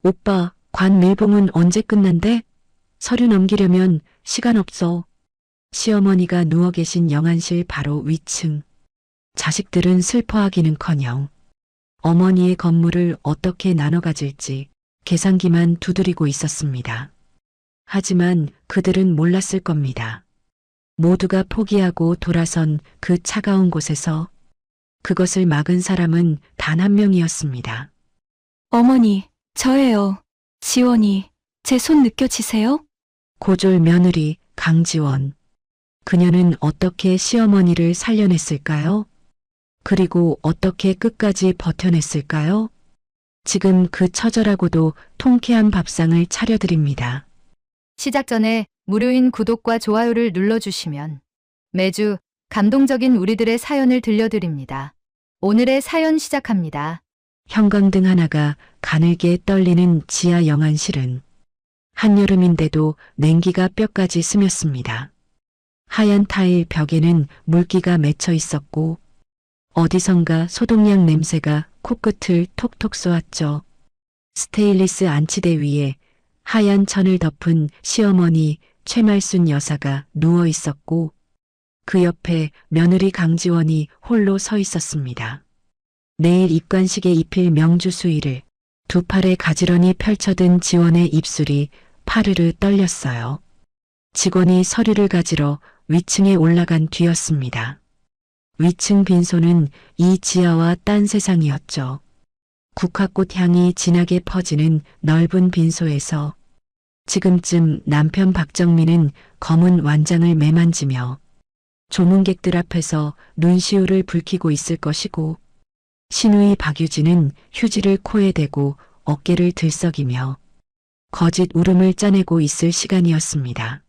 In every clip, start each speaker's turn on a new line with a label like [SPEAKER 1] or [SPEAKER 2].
[SPEAKER 1] 오빠, 관 밀봉은 언제 끝난대? 서류 넘기려면 시간 없어. 시어머니가 누워 계신 영안실 바로 위층. 자식들은 슬퍼하기는커녕 어머니의 건물을 어떻게 나눠 가질지 계산기만 두드리고 있었습니다. 하지만 그들은 몰랐을 겁니다. 모두가 포기하고 돌아선 그 차가운 곳에서 그것을 막은 사람은 단 한 명이었습니다.
[SPEAKER 2] 어머니, 저예요. 지원이, 제 손 느껴지세요?
[SPEAKER 1] 고졸 며느리 강지원. 그녀는 어떻게 시어머니를 살려냈을까요? 그리고 어떻게 끝까지 버텨냈을까요? 지금 그 처절하고도 통쾌한 밥상을 차려드립니다.
[SPEAKER 3] 시작 전에 무료인 구독과 좋아요를 눌러주시면 매주 감동적인 우리들의 사연을 들려드립니다. 오늘의 사연 시작합니다.
[SPEAKER 1] 형광등 하나가 가늘게 떨리는 지하 영안실은 한여름인데도 냉기가 뼈까지 스쳤습니다. 하얀 타일 벽에는 물기가 맺혀 있었고 어디선가 소독약 냄새가 코끝을 톡톡 쏘았죠. 스테인리스 안치대 위에 하얀 천을 덮은 시어머니 최말순 여사가 누워 있었고 그 옆에 며느리 강지원이 홀로 서 있었습니다. 내일 입관식에 입힐 명주 수의를 두 팔에 가지런히 펼쳐든 지원의 입술이 파르르 떨렸어요. 직원이 서류를 가지러 위층에 올라간 뒤였습니다. 위층 빈소는 이 지하와 딴 세상이었죠. 국화꽃 향이 진하게 퍼지는 넓은 빈소에서 지금쯤 남편 박정민은 검은 완장을 매만지며 조문객들 앞에서 눈시울을 붉히고 있을 것이고 신우이 박유진은 휴지를 코에 대고 어깨를 들썩이며 거짓 울음을 짜내고 있을 시간이었습니다.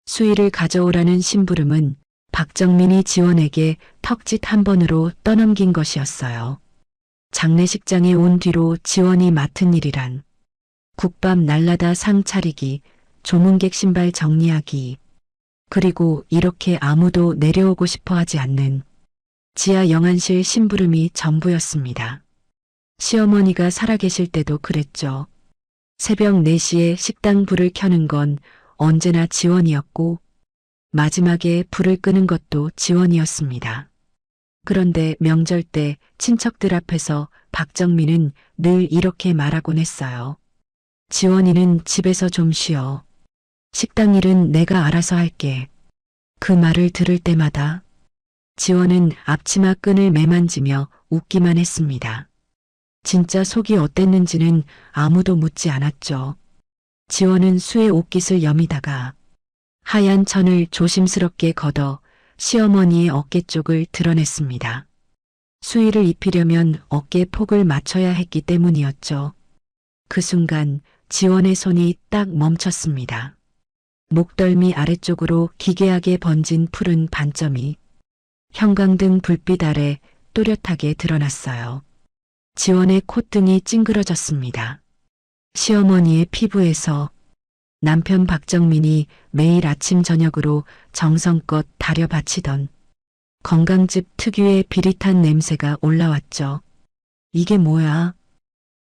[SPEAKER 1] 수의를 가져오라는 심부름은 박정민이 지원에게 턱짓 한 번으로 떠넘긴 것이었어요. 장례식장에 온 뒤로 지원이 맡은 일이란 국밥 날라다 상 차리기, 조문객 신발 정리하기, 그리고 이렇게 아무도 내려오고 싶어 하지 않는 지하 영안실 심부름이 전부였습니다. 시어머니가 살아계실 때도 그랬죠. 새벽 4시에 식당 불을 켜는 건 언제나 지원이었고 마지막에 불을 끄는 것도 지원이었습니다. 그런데 명절 때 친척들 앞에서 박정민은 늘 이렇게 말하곤 했어요. 지원이는 집에서 좀 쉬어. 식당 일은 내가 알아서 할게. 그 말을 들을 때마다 지원은 앞치마 끈을 매만지며 웃기만 했습니다. 진짜 속이 어땠는지는 아무도 묻지 않았죠. 지원은 수의 옷깃을 여미다가 하얀 천을 조심스럽게 걷어 시어머니의 어깨 쪽을 드러냈습니다. 수의를 입히려면 어깨 폭을 맞춰야 했기 때문이었죠. 그 순간 지원의 손이 딱 멈췄습니다. 목덜미 아래쪽으로 기괴하게 번진 푸른 반점이 형광등 불빛 아래 또렷하게 드러났어요. 지원의 콧등이 찡그러졌습니다. 시어머니의 피부에서 남편 박정민이 매일 아침 저녁으로 정성껏 다려 바치던 건강즙 특유의 비릿한 냄새가 올라왔죠. 이게 뭐야?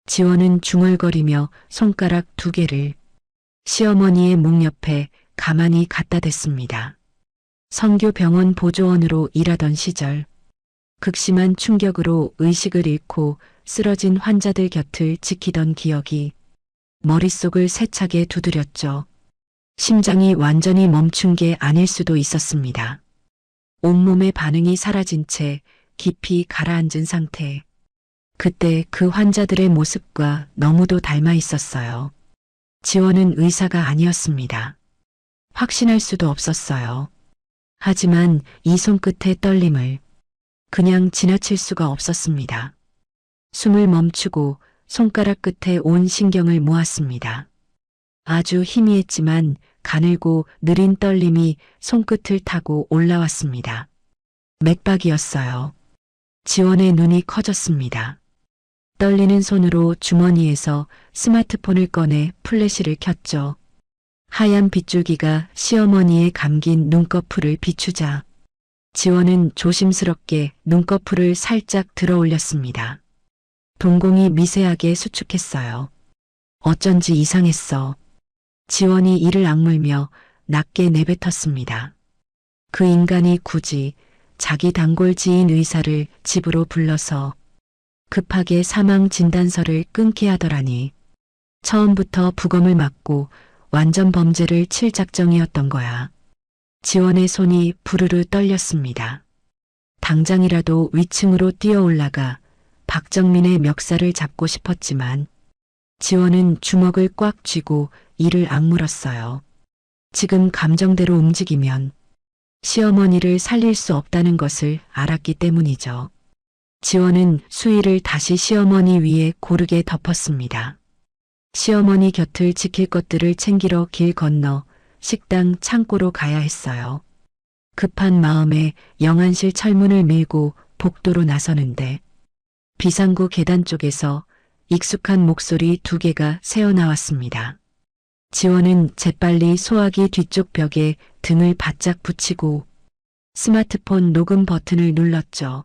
[SPEAKER 1] 지원은 중얼거리며 손가락 2개를 시어머니의 목 옆에 가만히 갖다 댔습니다. 성교병원 보조원으로 일하던 시절 극심한 충격으로 의식을 잃고 쓰러진 환자들 곁을 지키던 기억이 머릿속을 세차게 두드렸죠. 심장이 완전히 멈춘 게 아닐 수도 있었습니다. 온몸의 반응이 사라진 채 깊이 가라앉은 상태. 그때 그 환자들의 모습과 너무도 닮아 있었어요. 지원은 의사가 아니었습니다. 확신할 수도 없었어요. 하지만 이 손끝의 떨림을 그냥 지나칠 수가 없었습니다. 숨을 멈추고 손가락 끝에 온 신경을 모았습니다. 아주 희미했지만 가늘고 느린 떨림이 손끝을 타고 올라왔습니다. 맥박이었어요. 지원의 눈이 커졌습니다. 떨리는 손으로 주머니에서 스마트폰을 꺼내 플래시를 켰죠. 하얀 빗줄기가 시어머니의 감긴 눈꺼풀을 비추자 지원은 조심스럽게 눈꺼풀을 살짝 들어 올렸습니다. 동공이 미세하게 수축했어요. 어쩐지 이상했어. 지원이 이를 악물며 낮게 내뱉었습니다. 그 인간이 굳이 자기 단골 지인 의사를 집으로 불러서 급하게 사망 진단서를 끊게 하더라니. 처음부터 부검을 막고 완전 범죄를 칠 작정이었던 거야. 지원의 손이 부르르 떨렸습니다. 당장이라도 위층으로 뛰어 올라가 박정민의 멱살을 잡고 싶었지만 지원은 주먹을 꽉 쥐고 이를 악물었어요. 지금 감정대로 움직이면 시어머니를 살릴 수 없다는 것을 알았기 때문이죠. 지원은 수의를 다시 시어머니 위에 고르게 덮었습니다. 시어머니 곁을 지킬 것들을 챙기러 길 건너 식당 창고로 가야 했어요. 급한 마음에 영안실 철문을 밀고 복도로 나서는데 비상구 계단 쪽에서 익숙한 목소리 2개가 새어나왔습니다. 지원은 재빨리 소화기 뒤쪽 벽에 등을 바짝 붙이고 스마트폰 녹음 버튼을 눌렀죠.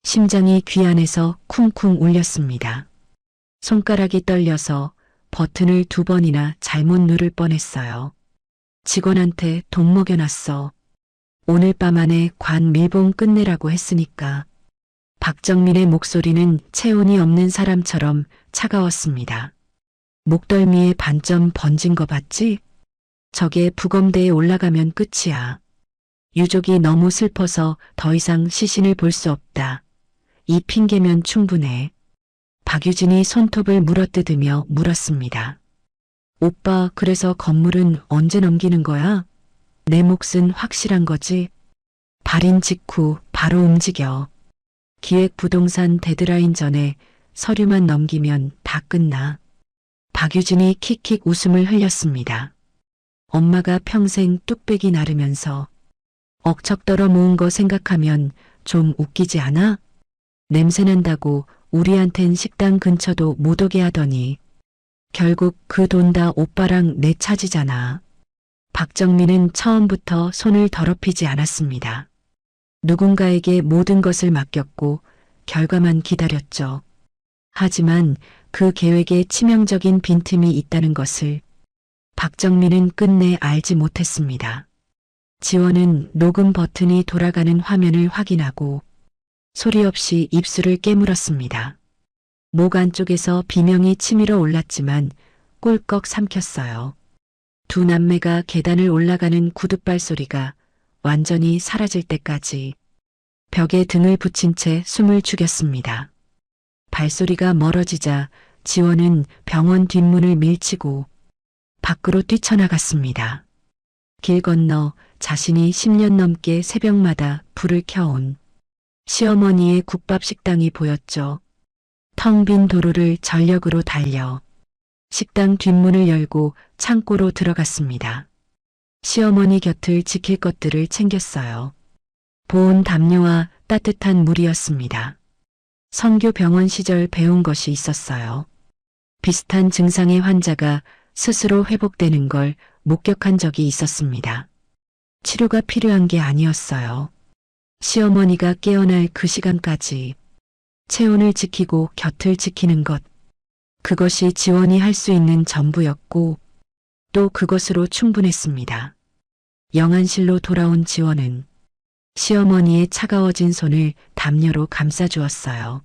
[SPEAKER 1] 심장이 귀 안에서 쿵쿵 울렸습니다. 손가락이 떨려서 버튼을 2번이나 잘못 누를 뻔했어요. 직원한테 돈 먹여놨어. 오늘 밤 안에 관 밀봉 끝내라고 했으니까. 박정민의 목소리는 체온이 없는 사람처럼 차가웠습니다. 목덜미에 반점 번진 거 봤지? 저게 부검대에 올라가면 끝이야. 유족이 너무 슬퍼서 더 이상 시신을 볼 수 없다. 이 핑계면 충분해. 박유진이 손톱을 물어뜯으며 물었습니다. 오빠, 그래서 건물은 언제 넘기는 거야? 내 몫은 확실한 거지? 발인 직후 바로 움직여. 기획부동산 데드라인 전에 서류만 넘기면 다 끝나. 박유진이 킥킥 웃음을 흘렸습니다. 엄마가 평생 뚝배기 나르면서 억척떨어 모은 거 생각하면 좀 웃기지 않아? 냄새난다고 우리한텐 식당 근처도 못 오게 하더니 결국 그 돈 다 오빠랑 내 차지잖아. 박정민은 처음부터 손을 더럽히지 않았습니다. 누군가에게 모든 것을 맡겼고 결과만 기다렸죠. 하지만 그 계획에 치명적인 빈틈이 있다는 것을 박정민은 끝내 알지 못했습니다. 지원은 녹음 버튼이 돌아가는 화면을 확인하고 소리 없이 입술을 깨물었습니다. 목 안쪽에서 비명이 치밀어 올랐지만 꿀꺽 삼켰어요. 2 남매가 계단을 올라가는 구둣발 소리가 완전히 사라질 때까지 벽에 등을 붙인 채 숨을 죽였습니다. 발소리가 멀어지자 지원은 병원 뒷문을 밀치고 밖으로 뛰쳐나갔습니다. 길 건너 자신이 10년 넘게 새벽마다 불을 켜온 시어머니의 국밥 식당이 보였죠. 텅 빈 도로를 전력으로 달려 식당 뒷문을 열고 창고로 들어갔습니다. 시어머니 곁을 지킬 것들을 챙겼어요. 보온 담요와 따뜻한 물이었습니다. 선교 병원 시절 배운 것이 있었어요. 비슷한 증상의 환자가 스스로 회복되는 걸 목격한 적이 있었습니다. 치료가 필요한 게 아니었어요. 시어머니가 깨어날 그 시간까지 체온을 지키고 곁을 지키는 것. 그것이 지원이 할 수 있는 전부였고 또 그것으로 충분했습니다. 영안실로 돌아온 지원은 시어머니의 차가워진 손을 담요로 감싸주었어요.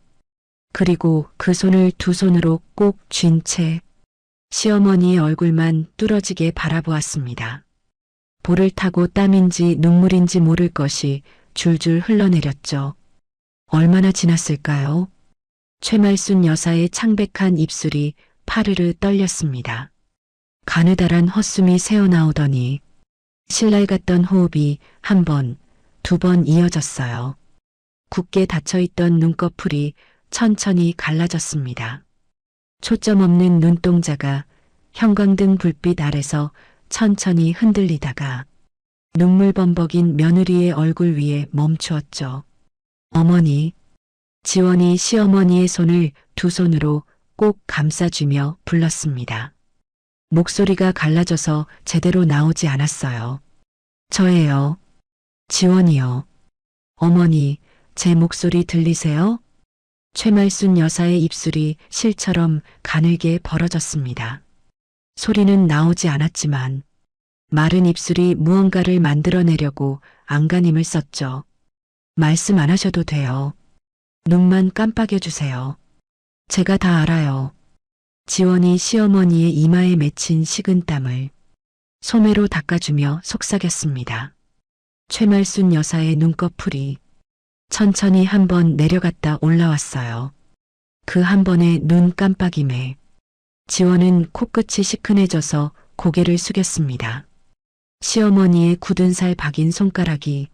[SPEAKER 1] 그리고 그 손을 2 손으로 꼭 쥔 채 시어머니의 얼굴만 뚫어지게 바라보았습니다. 볼을 타고 땀인지 눈물인지 모를 것이 줄줄 흘러내렸죠. 얼마나 지났을까요? 최말순 여사의 창백한 입술이 파르르 떨렸습니다. 가느다란 헛숨이 새어나오더니 신랄 같던 호흡이 1번, 2번 이어졌어요. 굳게 닫혀있던 눈꺼풀이 천천히 갈라졌습니다. 초점 없는 눈동자가 형광등 불빛 아래서 천천히 흔들리다가 눈물 범벅인 며느리의 얼굴 위에 멈추었죠. 어머니. 지원이 시어머니의 손을 2 손으로 꼭 감싸주며 불렀습니다. 목소리가 갈라져서 제대로 나오지 않았어요. 저예요. 지원이요. 어머니, 제 목소리 들리세요? 최말순 여사의 입술이 실처럼 가늘게 벌어졌습니다. 소리는 나오지 않았지만 마른 입술이 무언가를 만들어내려고 안간힘을 썼죠. 말씀 안 하셔도 돼요. 눈만 깜빡여 주세요. 제가 다 알아요. 지원이 시어머니의 이마에 맺힌 식은땀을 소매로 닦아주며 속삭였습니다. 최말순 여사의 눈꺼풀이 천천히 한 번 내려갔다 올라왔어요. 그 한 번의 눈 깜빡임에 지원은 코끝이 시큰해져서 고개를 숙였습니다. 시어머니의 굳은 살 박인 손가락이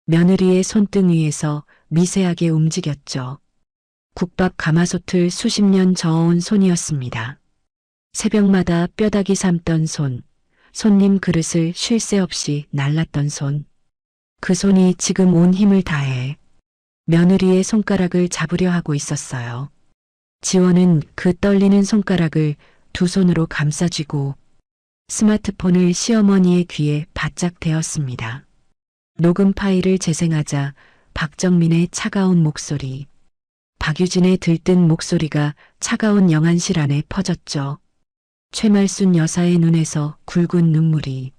[SPEAKER 1] 며느리의 손등 위에서 미세하게 움직였죠. 국밥 가마솥을 수십 년 저어온 손이었습니다. 새벽마다 뼈다귀 삶던 손, 손님 그릇을 쉴 새 없이 날랐던 손. 그 손이 지금 온 힘을 다해 며느리의 손가락을 잡으려 하고 있었어요. 지원은 그 떨리는 손가락을 두 손으로 감싸쥐고 스마트폰을 시어머니의 귀에 바짝 대었습니다. 녹음 파일을 재생하자 박정민의 차가운 목소리, 박유진의 들뜬 목소리가 차가운 영안실 안에 퍼졌죠. 최말순 여사의 눈에서 굵은 눈물이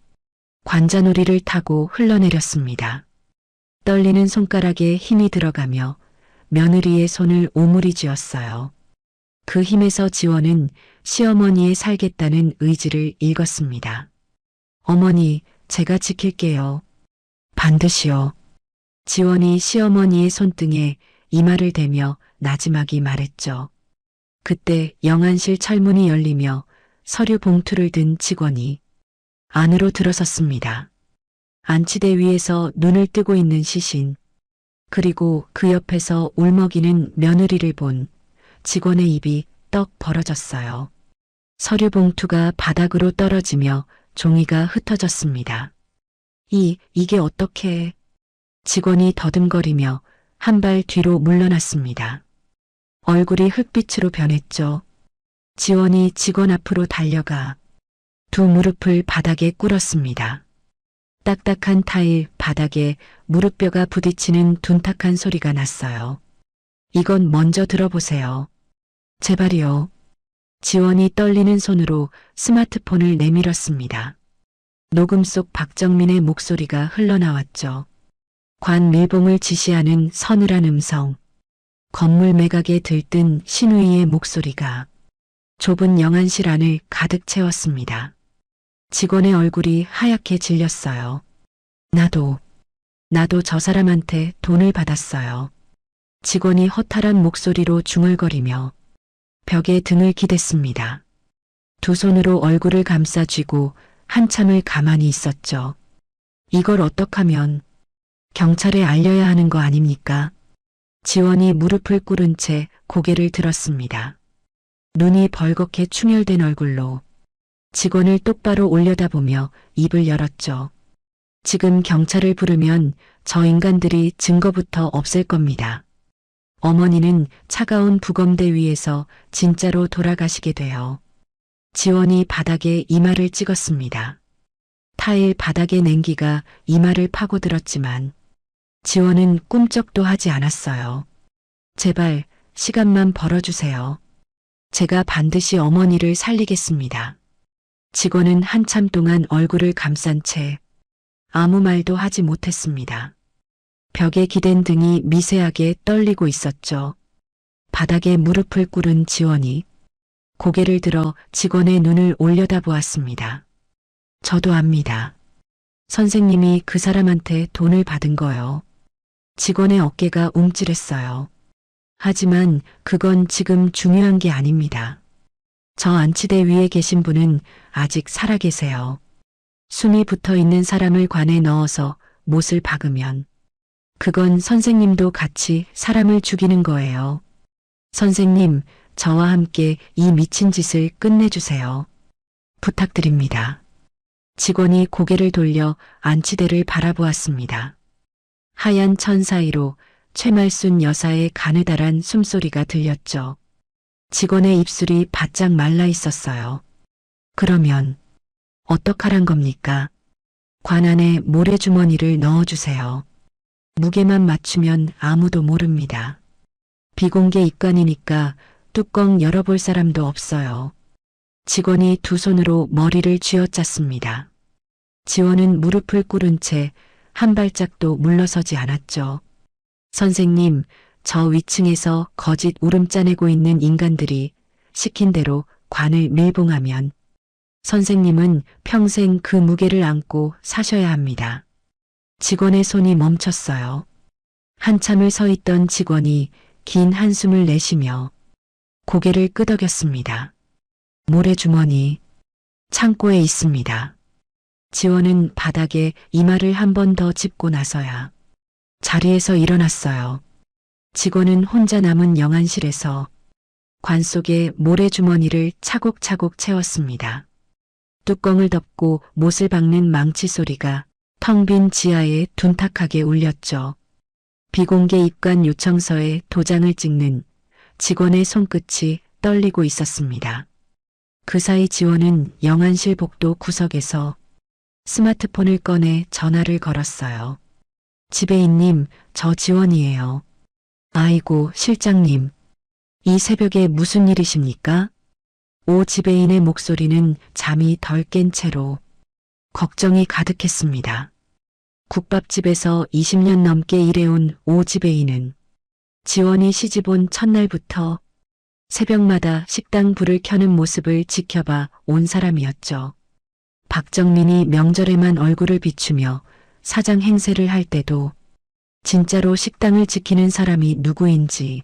[SPEAKER 1] 관자놀이를 타고 흘러내렸습니다. 떨리는 손가락에 힘이 들어가며 며느리의 손을 오물이 쥐었어요. 그 힘에서 지원은 시어머니의 살겠다는 의지를 읽었습니다. 어머니, 제가 지킬게요. 반드시요. 지원이 시어머니의 손등에 이마를 대며 나지막이 말했죠. 그때 영안실 철문이 열리며 서류 봉투를 든 직원이 안으로 들어섰습니다. 안치대 위에서 눈을 뜨고 있는 시신, 그리고 그 옆에서 울먹이는 며느리를 본 직원의 입이 떡 벌어졌어요. 서류 봉투가 바닥으로 떨어지며 종이가 흩어졌습니다. 이게 어떻게... 직원이 더듬거리며 한 발 뒤로 물러났습니다. 얼굴이 흙빛으로 변했죠. 지원이 직원 앞으로 달려가 두 무릎을 바닥에 꿇었습니다. 딱딱한 타일 바닥에 무릎뼈가 부딪히는 둔탁한 소리가 났어요. 이건 먼저 들어보세요. 제발이요. 지원이 떨리는 손으로 스마트폰을 내밀었습니다. 녹음 속 박정민의 목소리가 흘러나왔죠. 관 밀봉을 지시하는 서늘한 음성, 건물 매각에 들뜬 신우이의 목소리가 좁은 영안실 안을 가득 채웠습니다. 직원의 얼굴이 하얗게 질렸어요. 나도 저 사람한테 돈을 받았어요. 직원이 허탈한 목소리로 중얼거리며 벽에 등을 기댔습니다. 두 손으로 얼굴을 감싸쥐고 한참을 가만히 있었죠. 이걸 어떡하면 경찰에 알려야 하는 거 아닙니까? 지원이 무릎을 꿇은 채 고개를 들었습니다. 눈이 벌겋게 충혈된 얼굴로 직원을 똑바로 올려다보며 입을 열었죠. 지금 경찰을 부르면 저 인간들이 증거부터 없앨 겁니다. 어머니는 차가운 부검대 위에서 진짜로 돌아가시게 돼요. 지원이 바닥에 이마를 찍었습니다. 타일 바닥의 냉기가 이마를 파고들었지만 지원은 꿈쩍도 하지 않았어요. 제발 시간만 벌어주세요. 제가 반드시 어머니를 살리겠습니다. 직원은 한참 동안 얼굴을 감싼 채 아무 말도 하지 못했습니다. 벽에 기댄 등이 미세하게 떨리고 있었죠. 바닥에 무릎을 꿇은 지원이 고개를 들어 직원의 눈을 올려다보았습니다. 저도 압니다. 선생님이 그 사람한테 돈을 받은 거요. 직원의 어깨가 움찔했어요. 하지만 그건 지금 중요한 게 아닙니다. 저 안치대 위에 계신 분은 아직 살아계세요. 숨이 붙어 있는 사람을 관에 넣어서 못을 박으면 그건 선생님도 같이 사람을 죽이는 거예요. 선생님, 저와 함께 이 미친 짓을 끝내주세요. 부탁드립니다. 직원이 고개를 돌려 안치대를 바라보았습니다. 하얀 천 사이로 최말순 여사의 가느다란 숨소리가 들렸죠. 직원의 입술이 바짝 말라 있었어요. 그러면 어떡하란 겁니까? 관 안에 모래주머니를 넣어주세요. 무게만 맞추면 아무도 모릅니다. 비공개 입관이니까 뚜껑 열어볼 사람도 없어요. 직원이 두 손으로 머리를 쥐어짰습니다. 지원은 무릎을 꿇은 채 한 발짝도 물러서지 않았죠. 선생님, 저 위층에서 거짓 울음 짜내고 있는 인간들이 시킨 대로 관을 밀봉하면 선생님은 평생 그 무게를 안고 사셔야 합니다. 직원의 손이 멈췄어요. 한참을 서 있던 직원이 긴 한숨을 내쉬며 고개를 끄덕였습니다. 모래주머니, 창고에 있습니다. 지원은 바닥에 이마를 한 번 더 짚고 나서야 자리에서 일어났어요. 직원은 혼자 남은 영안실에서 관 속에 모래주머니를 차곡차곡 채웠습니다. 뚜껑을 덮고 못을 박는 망치 소리가 텅 빈 지하에 둔탁하게 울렸죠. 비공개 입관 요청서에 도장을 찍는 직원의 손끝이 떨리고 있었습니다. 그 사이 지원은 영안실 복도 구석에서 스마트폰을 꺼내 전화를 걸었어요. 지배인님, 저 지원이에요. 아이고, 실장님. 이 새벽에 무슨 일이십니까? 오 지배인의 목소리는 잠이 덜 깬 채로 걱정이 가득했습니다. 국밥집에서 20년 넘게 일해온 오 지배인은 지원이 시집온 첫날부터 새벽마다 식당 불을 켜는 모습을 지켜봐 온 사람이었죠. 박정민이 명절에만 얼굴을 비추며 사장 행세를 할 때도 진짜로 식당을 지키는 사람이 누구인지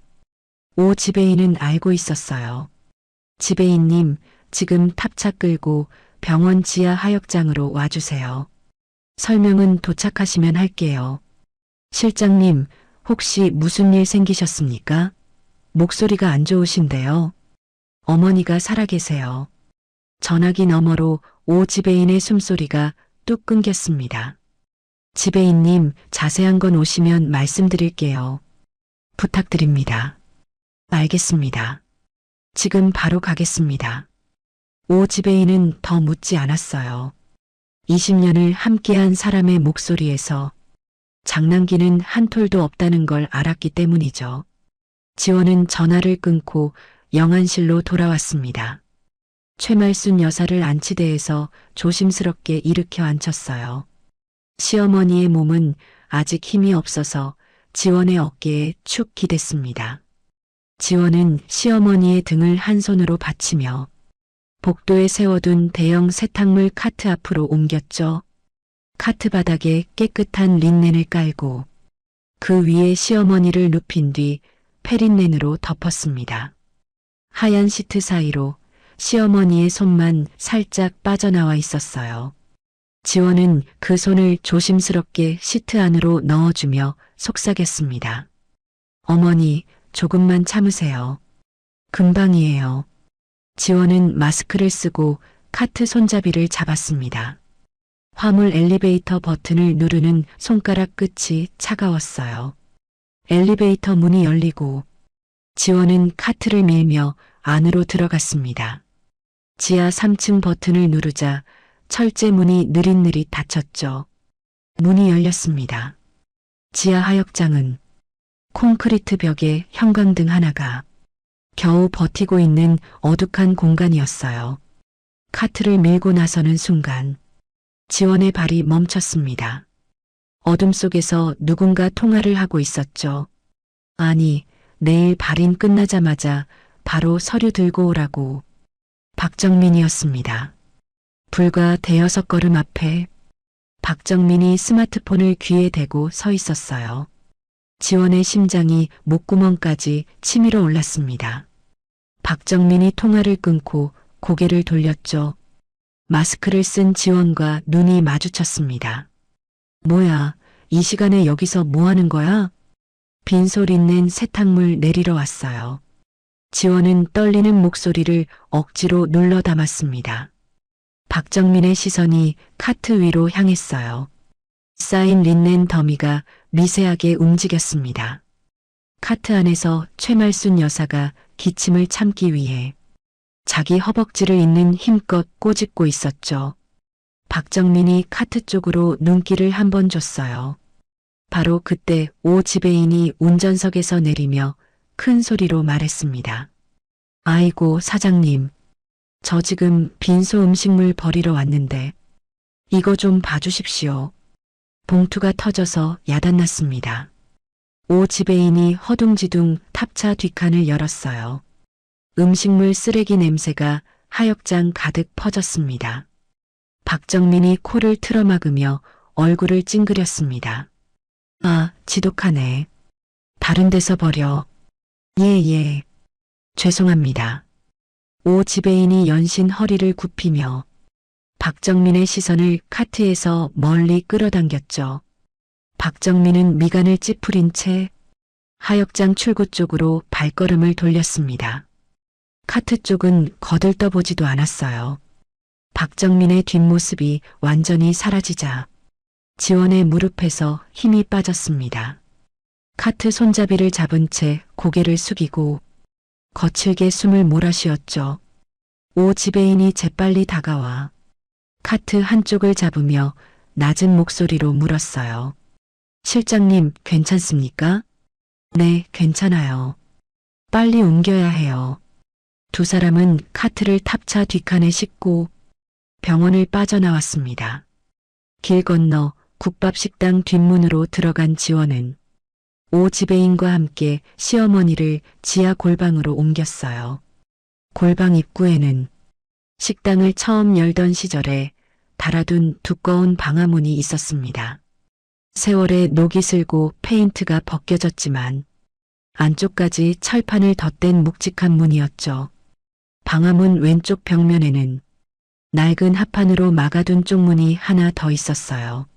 [SPEAKER 1] 오 지배인은 알고 있었어요. 지배인님, 지금 탑차 끌고 병원 지하 하역장으로 와주세요. 설명은 도착하시면 할게요. 실장님, 혹시 무슨 일 생기셨습니까? 목소리가 안 좋으신데요. 어머니가 살아계세요. 전화기 너머로 오 지배인의 숨소리가 뚝 끊겼습니다. 지배인님, 자세한 건 오시면 말씀드릴게요. 부탁드립니다. 알겠습니다. 지금 바로 가겠습니다. 오 지배인은 더 묻지 않았어요. 20년을 함께한 사람의 목소리에서 장난기는 한 톨도 없다는 걸 알았기 때문이죠. 지원은 전화를 끊고 영안실로 돌아왔습니다. 최말순 여사를 안치대에서 조심스럽게 일으켜 앉혔어요. 시어머니의 몸은 아직 힘이 없어서 지원의 어깨에 축 기댔습니다. 지원은 시어머니의 등을 한 손으로 받치며 복도에 세워둔 대형 세탁물 카트 앞으로 옮겼죠. 카트 바닥에 깨끗한 린넨을 깔고 그 위에 시어머니를 눕힌 뒤 페린넨으로 덮었습니다. 하얀 시트 사이로 시어머니의 손만 살짝 빠져나와 있었어요. 지원은 그 손을 조심스럽게 시트 안으로 넣어주며 속삭였습니다. 어머니, 조금만 참으세요. 금방이에요. 지원은 마스크를 쓰고 카트 손잡이를 잡았습니다. 화물 엘리베이터 버튼을 누르는 손가락 끝이 차가웠어요. 엘리베이터 문이 열리고 지원은 카트를 밀며 안으로 들어갔습니다. 지하 3층 버튼을 누르자 철제 문이 느릿느릿 닫혔죠. 문이 열렸습니다. 지하 하역장은 콘크리트 벽에 형광등 하나가 겨우 버티고 있는 어둑한 공간이었어요. 카트를 밀고 나서는 순간 지원의 발이 멈췄습니다. 어둠 속에서 누군가 통화를 하고 있었죠. 아니, 내일 발인 끝나자마자 바로 서류 들고 오라고. 박정민이었습니다. 불과 대여섯 걸음 앞에 박정민이 스마트폰을 귀에 대고 서 있었어요. 지원의 심장이 목구멍까지 치밀어 올랐습니다. 박정민이 통화를 끊고 고개를 돌렸죠. 마스크를 쓴 지원과 눈이 마주쳤습니다. 뭐야, 이 시간에 여기서 뭐 하는 거야? 빈소리 낸 세탁물 내리러 왔어요. 지원은 떨리는 목소리를 억지로 눌러 담았습니다. 박정민의 시선이 카트 위로 향했어요. 쌓인 린넨 더미가 미세하게 움직였습니다. 카트 안에서 최말순 여사가 기침을 참기 위해 자기 허벅지를 있는 힘껏 꼬집고 있었죠. 박정민이 카트 쪽으로 눈길을 한 번 줬어요. 바로 그때 오 지배인이 운전석에서 내리며 큰 소리로 말했습니다. 아이고, 사장님. 저 지금 빈소 음식물 버리러 왔는데 이거 좀 봐주십시오. 봉투가 터져서 야단났습니다. 오 지배인이 허둥지둥 탑차 뒷칸을 열었어요. 음식물 쓰레기 냄새가 하역장 가득 퍼졌습니다. 박정민이 코를 틀어막으며 얼굴을 찡그렸습니다. 아, 지독하네. 다른 데서 버려. 예. 죄송합니다. 오 지배인이 연신 허리를 굽히며 박정민의 시선을 카트에서 멀리 끌어당겼죠. 박정민은 미간을 찌푸린 채 하역장 출구 쪽으로 발걸음을 돌렸습니다. 카트 쪽은 거들떠보지도 않았어요. 박정민의 뒷모습이 완전히 사라지자 지원의 무릎에서 힘이 빠졌습니다. 카트 손잡이를 잡은 채 고개를 숙이고 거칠게 숨을 몰아쉬었죠. 오 지배인이 재빨리 다가와 카트 한쪽을 잡으며 낮은 목소리로 물었어요. 실장님, 괜찮습니까? 네, 괜찮아요. 빨리 옮겨야 해요. 두 사람은 카트를 탑차 뒷칸에 싣고 병원을 빠져나왔습니다. 길 건너 국밥식당 뒷문으로 들어간 지원은 오 지배인과 함께 시어머니를 지하 골방으로 옮겼어요. 골방 입구에는 식당을 처음 열던 시절에 달아둔 두꺼운 방화문이 있었습니다. 세월에 녹이 슬고 페인트가 벗겨졌지만 안쪽까지 철판을 덧댄 묵직한 문이었죠. 방화문 왼쪽 벽면에는 낡은 합판으로 막아둔 쪽문이 하나 더 있었어요.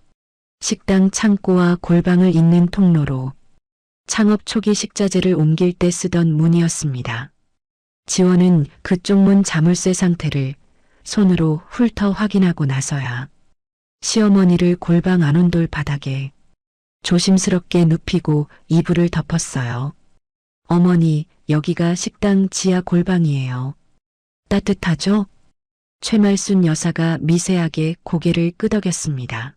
[SPEAKER 1] 식당 창고와 골방을 잇는 통로로 창업 초기 식자재를 옮길 때 쓰던 문이었습니다. 지원은 그쪽 문 자물쇠 상태를 손으로 훑어 확인하고 나서야 시어머니를 골방 안온돌 바닥에 조심스럽게 눕히고 이불을 덮었어요. 어머니, 여기가 식당 지하 골방이에요. 따뜻하죠? 최말순 여사가 미세하게 고개를 끄덕였습니다.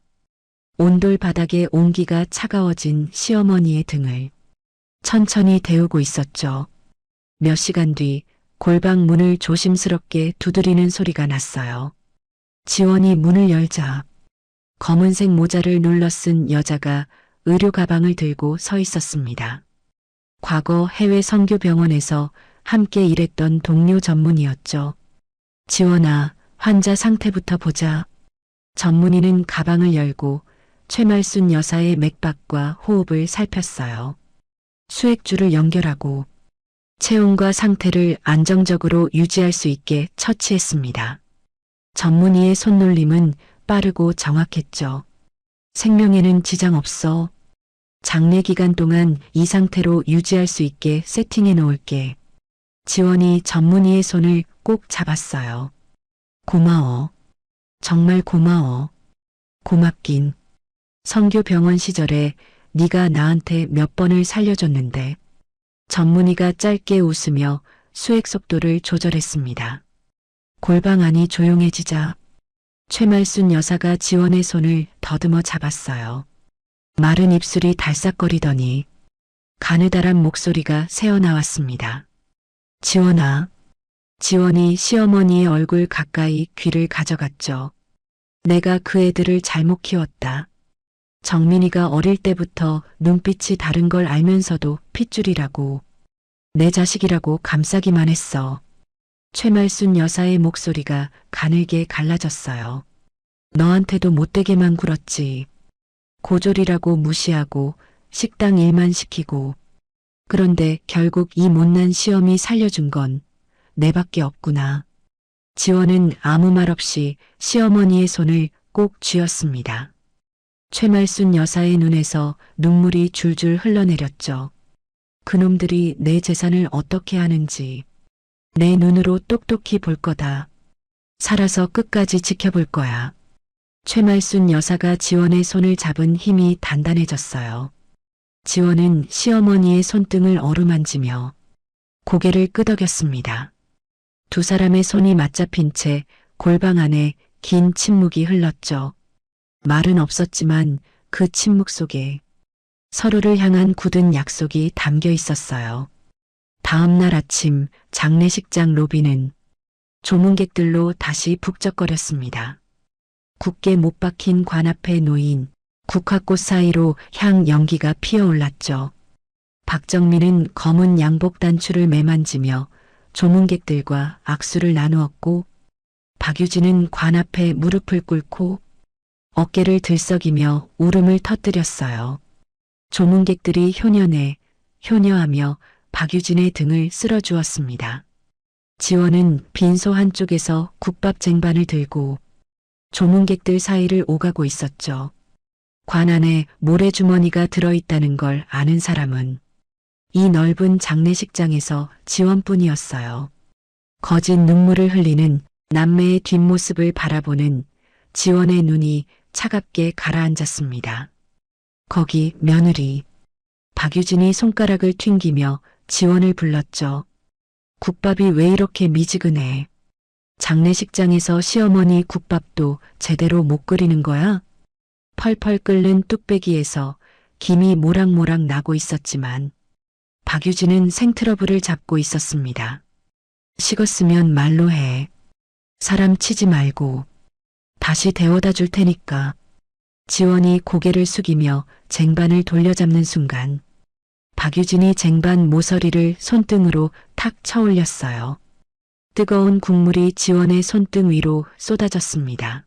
[SPEAKER 1] 온돌 바닥에 온기가 차가워진 시어머니의 등을 천천히 데우고 있었죠. 몇 시간 뒤 골방 문을 조심스럽게 두드리는 소리가 났어요. 지원이 문을 열자 검은색 모자를 눌러 쓴 여자가 의료 가방을 들고 서 있었습니다. 과거 해외 선교병원에서 함께 일했던 동료 전문의였죠. 지원아, 환자 상태부터 보자. 전문의는 가방을 열고 최말순 여사의 맥박과 호흡을 살폈어요. 수액줄을 연결하고 체온과 상태를 안정적으로 유지할 수 있게 처치했습니다. 전문의의 손놀림은 빠르고 정확했죠. 생명에는 지장 없어. 장례 기간 동안 이 상태로 유지할 수 있게 세팅해 놓을게. 지원이 전문의의 손을 꼭 잡았어요. 고마워. 정말 고마워. 고맙긴. 선교병원 시절에 네가 나한테 몇 번을 살려줬는데. 전문의가 짧게 웃으며 수액 속도를 조절했습니다. 골방 안이 조용해지자 최말순 여사가 지원의 손을 더듬어 잡았어요. 마른 입술이 달싹거리더니 가느다란 목소리가 새어나왔습니다. 지원아. 지원이 시어머니의 얼굴 가까이 귀를 가져갔죠. 내가 그 애들을 잘못 키웠다. 정민이가 어릴 때부터 눈빛이 다른 걸 알면서도 핏줄이라고, 내 자식이라고 감싸기만 했어. 최말순 여사의 목소리가 가늘게 갈라졌어요. 너한테도 못되게만 굴었지. 고졸이라고 무시하고 식당 일만 시키고. 그런데 결국 이 못난 시엄이 살려준 건 내밖에 없구나. 지원은 아무 말 없이 시어머니의 손을 꼭 쥐었습니다. 최말순 여사의 눈에서 눈물이 줄줄 흘러내렸죠. 그놈들이 내 재산을 어떻게 하는지 내 눈으로 똑똑히 볼 거다. 살아서 끝까지 지켜볼 거야. 최말순 여사가 지원의 손을 잡은 힘이 단단해졌어요. 지원은 시어머니의 손등을 어루만지며 고개를 끄덕였습니다. 두 사람의 손이 맞잡힌 채 골방 안에 긴 침묵이 흘렀죠. 말은 없었지만 그 침묵 속에 서로를 향한 굳은 약속이 담겨 있었어요. 다음 날 아침 장례식장 로비는 조문객들로 다시 북적거렸습니다. 굳게 못 박힌 관 앞에 놓인 국화꽃 사이로 향 연기가 피어올랐죠. 박정민은 검은 양복 단추를 매만지며 조문객들과 악수를 나누었고, 박유진은 관 앞에 무릎을 꿇고 어깨를 들썩이며 울음을 터뜨렸어요. 조문객들이 효녀하며 박유진의 등을 쓸어주었습니다. 지원은 빈소 한쪽에서 국밥 쟁반을 들고 조문객들 사이를 오가고 있었죠. 관 안에 모래주머니가 들어있다는 걸 아는 사람은 이 넓은 장례식장에서 지원뿐이었어요. 거진 눈물을 흘리는 남매의 뒷모습을 바라보는 지원의 눈이 차갑게 가라앉았습니다. 거기 며느리 박유진이 손가락을 튕기며 지원을 불렀죠. 국밥이 왜 이렇게 미지근해? 장례식장에서 시어머니 국밥도 제대로 못 끓이는 거야? 펄펄 끓는 뚝배기에서 김이 모락모락 나고 있었지만 박유진은 생트러블을 잡고 있었습니다. 식었으면 말로 해. 사람 치지 말고 다시 데워다 줄 테니까. 지원이 고개를 숙이며 쟁반을 돌려잡는 순간 박유진이 쟁반 모서리를 손등으로 탁 쳐올렸어요. 뜨거운 국물이 지원의 손등 위로 쏟아졌습니다.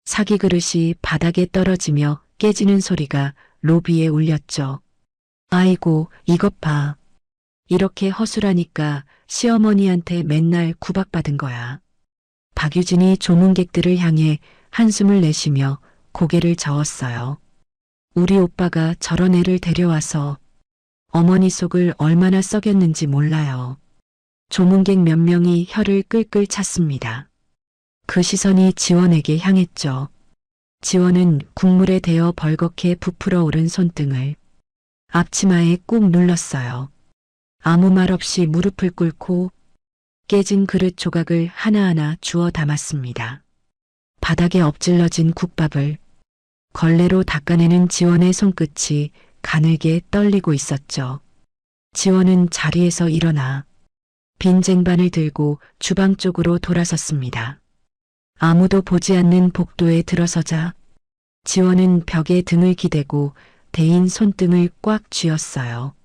[SPEAKER 1] 사기 그릇이 바닥에 떨어지며 깨지는 소리가 로비에 울렸죠. 아이고, 이것 봐. 이렇게 허술하니까 시어머니한테 맨날 구박받은 거야. 박유진이 조문객들을 향해 한숨을 내쉬며 고개를 저었어요. 우리 오빠가 저런 애를 데려와서 어머니 속을 얼마나 썩였는지 몰라요. 조문객 몇 명이 혀를 끌끌 찼습니다. 그 시선이 지원에게 향했죠. 지원은 국물에 데어 벌겋게 부풀어 오른 손등을 앞치마에 꾹 눌렀어요. 아무 말 없이 무릎을 꿇고 깨진 그릇 조각을 하나하나 주워 담았습니다. 바닥에 엎질러진 국밥을 걸레로 닦아내는 지원의 손끝이 가늘게 떨리고 있었죠. 지원은 자리에서 일어나 빈 쟁반을 들고 주방 쪽으로 돌아섰습니다. 아무도 보지 않는 복도에 들어서자 지원은 벽에 등을 기대고 대인 손등을 꽉 쥐었어요.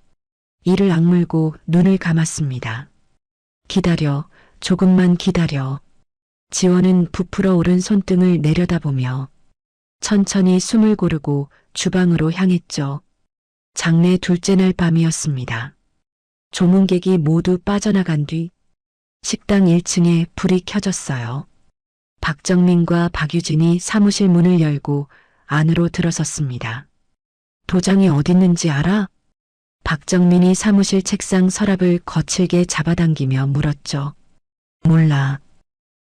[SPEAKER 1] 이를 악물고 눈을 감았습니다. 기다려, 조금만 기다려. 지원은 부풀어 오른 손등을 내려다보며 천천히 숨을 고르고 주방으로 향했죠. 장례 둘째 날 밤이었습니다. 조문객이 모두 빠져나간 뒤 식당 1층에 불이 켜졌어요. 박정민과 박유진이 사무실 문을 열고 안으로 들어섰습니다. 도장이 어딨는지 알아? 박정민이 사무실 책상 서랍을 거칠게 잡아당기며 물었죠. 몰라.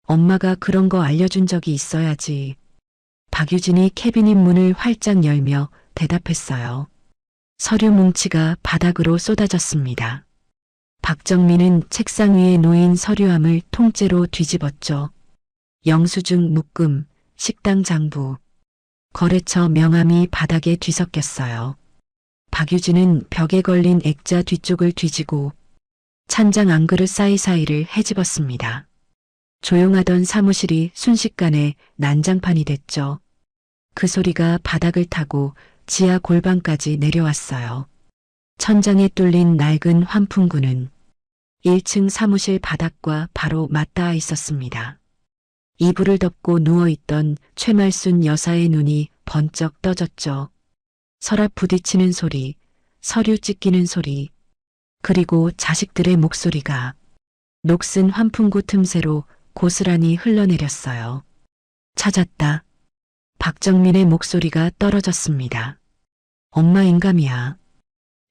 [SPEAKER 1] 엄마가 그런 거 알려준 적이 있어야지. 박유진이 캐비닛 문을 활짝 열며 대답했어요. 서류 뭉치가 바닥으로 쏟아졌습니다. 박정민은 책상 위에 놓인 서류함을 통째로 뒤집었죠. 영수증 묶음, 식당 장부, 거래처 명함이 바닥에 뒤섞였어요. 박유진은 벽에 걸린 액자 뒤쪽을 뒤지고 찬장 안그릇 사이사이를 헤집었습니다. 조용하던 사무실이 순식간에 난장판이 됐죠. 그 소리가 바닥을 타고 지하 골방까지 내려왔어요. 천장에 뚫린 낡은 환풍구는 1층 사무실 바닥과 바로 맞닿아 있었습니다. 이불을 덮고 누워있던 최말순 여사의 눈이 번쩍 떠졌죠. 서랍 부딪히는 소리, 서류 찢기는 소리, 그리고 자식들의 목소리가 녹슨 환풍구 틈새로 고스란히 흘러내렸어요. 찾았다. 박정민의 목소리가 떨어졌습니다. 엄마 인감이야.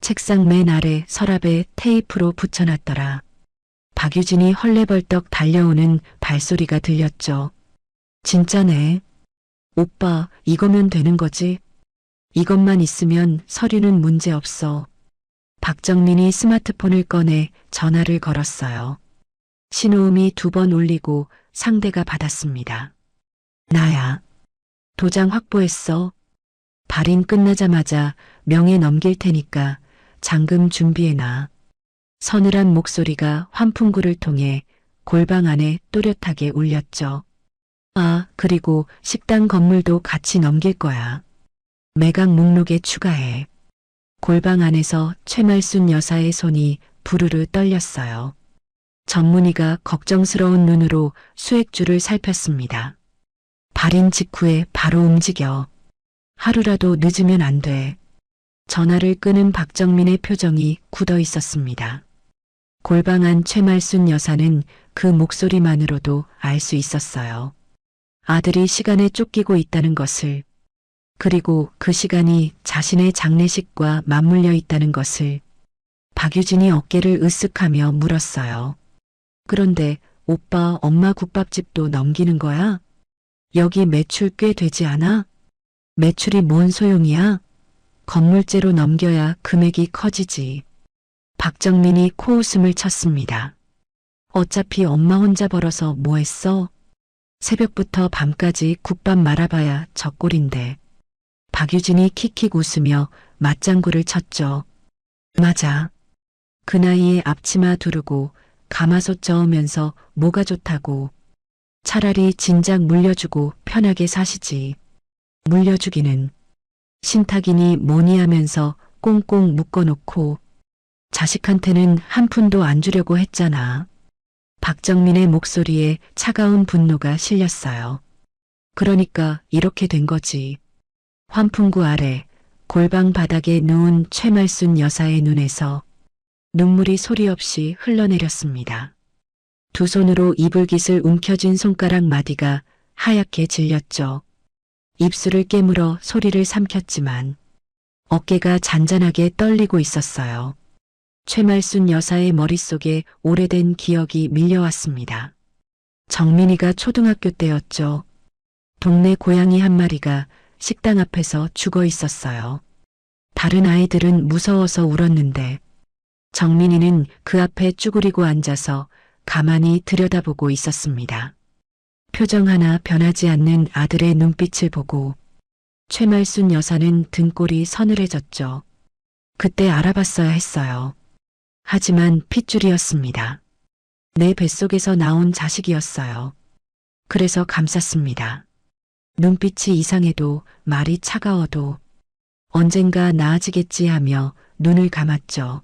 [SPEAKER 1] 책상 맨 아래 서랍에 테이프로 붙여놨더라. 박유진이 헐레벌떡 달려오는 발소리가 들렸죠. 진짜네. 오빠, 이거면 되는 거지? 이것만 있으면 서류는 문제 없어. 박정민이 스마트폰을 꺼내 전화를 걸었어요. 신호음이 2번 울리고 상대가 받았습니다. 나야. 도장 확보했어. 발인 끝나자마자 명예 넘길 테니까 잔금 준비해놔. 서늘한 목소리가 환풍구를 통해 골방 안에 또렷하게 울렸죠. 아, 그리고 식당 건물도 같이 넘길 거야. 매각 목록에 추가해. 골방 안에서 최말순 여사의 손이 부르르 떨렸어요. 전문의가 걱정스러운 눈으로 수액줄을 살폈습니다. 발인 직후에 바로 움직여. 하루라도 늦으면 안 돼. 전화를 끄는 박정민의 표정이 굳어 있었습니다. 골방 안 최말순 여사는 그 목소리만으로도 알 수 있었어요. 아들이 시간에 쫓기고 있다는 것을, 그리고 그 시간이 자신의 장례식과 맞물려 있다는 것을. 박유진이 어깨를 으쓱하며 물었어요. 그런데 오빠 엄마 국밥집도 넘기는 거야? 여기 매출 꽤 되지 않아? 매출이 뭔 소용이야? 건물제로 넘겨야 금액이 커지지. 박정민이 코웃음을 쳤습니다. 어차피 엄마 혼자 벌어서 뭐 했어? 새벽부터 밤까지 국밥 말아봐야 저 꼴인데. 박유진이 킥킥 웃으며 맞장구를 쳤죠. 맞아. 그 나이에 앞치마 두르고 가마솥 저으면서 뭐가 좋다고. 차라리 진작 물려주고 편하게 사시지. 물려주기는. 신탁이니 뭐니 하면서 꽁꽁 묶어놓고 자식한테는 한 푼도 안 주려고 했잖아. 박정민의 목소리에 차가운 분노가 실렸어요. 그러니까 이렇게 된 거지. 환풍구 아래 골방 바닥에 누운 최말순 여사의 눈에서 눈물이 소리 없이 흘러내렸습니다. 두 손으로 이불깃을 움켜쥔 손가락 마디가 하얗게 질렸죠. 입술을 깨물어 소리를 삼켰지만 어깨가 잔잔하게 떨리고 있었어요. 최말순 여사의 머릿속에 오래된 기억이 밀려왔습니다. 정민이가 초등학교 때였죠. 동네 고양이 한 마리가 식당 앞에서 죽어 있었어요. 다른 아이들은 무서워서 울었는데 정민이는 그 앞에 쭈그리고 앉아서 가만히 들여다보고 있었습니다. 표정 하나 변하지 않는 아들의 눈빛을 보고 최말순 여사는 등골이 서늘해졌죠. 그때 알아봤어야 했어요. 하지만 핏줄이었습니다. 내 뱃속에서 나온 자식이었어요. 그래서 감쌌습니다. 눈빛이 이상해도 말이 차가워도 언젠가 나아지겠지 하며 눈을 감았죠.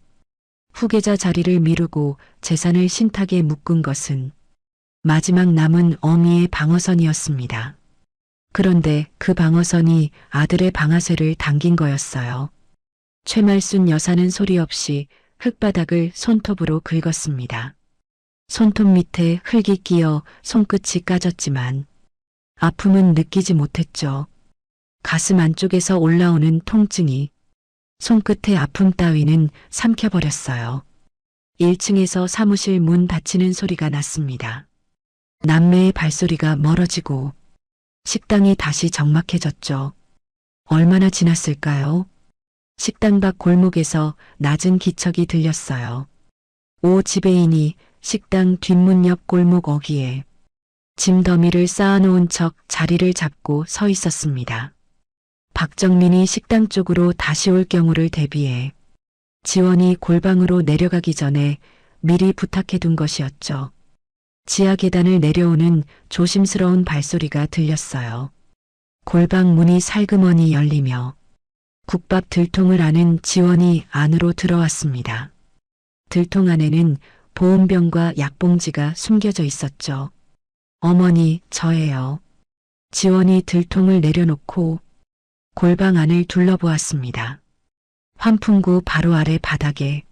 [SPEAKER 1] 후계자 자리를 미루고 재산을 신탁에 묶은 것은 마지막 남은 어미의 방어선이었습니다. 그런데 그 방어선이 아들의 방아쇠를 당긴 거였어요. 최말순 여사는 소리 없이 흙바닥을 손톱으로 긁었습니다. 손톱 밑에 흙이 끼어 손끝이 까졌지만 아픔은 느끼지 못했죠. 가슴 안쪽에서 올라오는 통증이 손끝의 아픔 따위는 삼켜버렸어요. 1층에서 사무실 문 닫히는 소리가 났습니다. 남매의 발소리가 멀어지고 식당이 다시 적막해졌죠. 얼마나 지났을까요? 식당 밖 골목에서 낮은 기척이 들렸어요. 오 지배인이 식당 뒷문 옆 골목 어귀에 짐 더미를 쌓아놓은 척 자리를 잡고 서 있었습니다. 박정민이 식당 쪽으로 다시 올 경우를 대비해 지원이 골방으로 내려가기 전에 미리 부탁해둔 것이었죠. 지하 계단을 내려오는 조심스러운 발소리가 들렸어요. 골방 문이 살그머니 열리며 국밥 들통을 아는 지원이 안으로 들어왔습니다. 들통 안에는 보온병과 약봉지가 숨겨져 있었죠. 어머니, 저예요. 지원이 들통을 내려놓고 골방 안을 둘러보았습니다. 환풍구 바로 아래 바닥에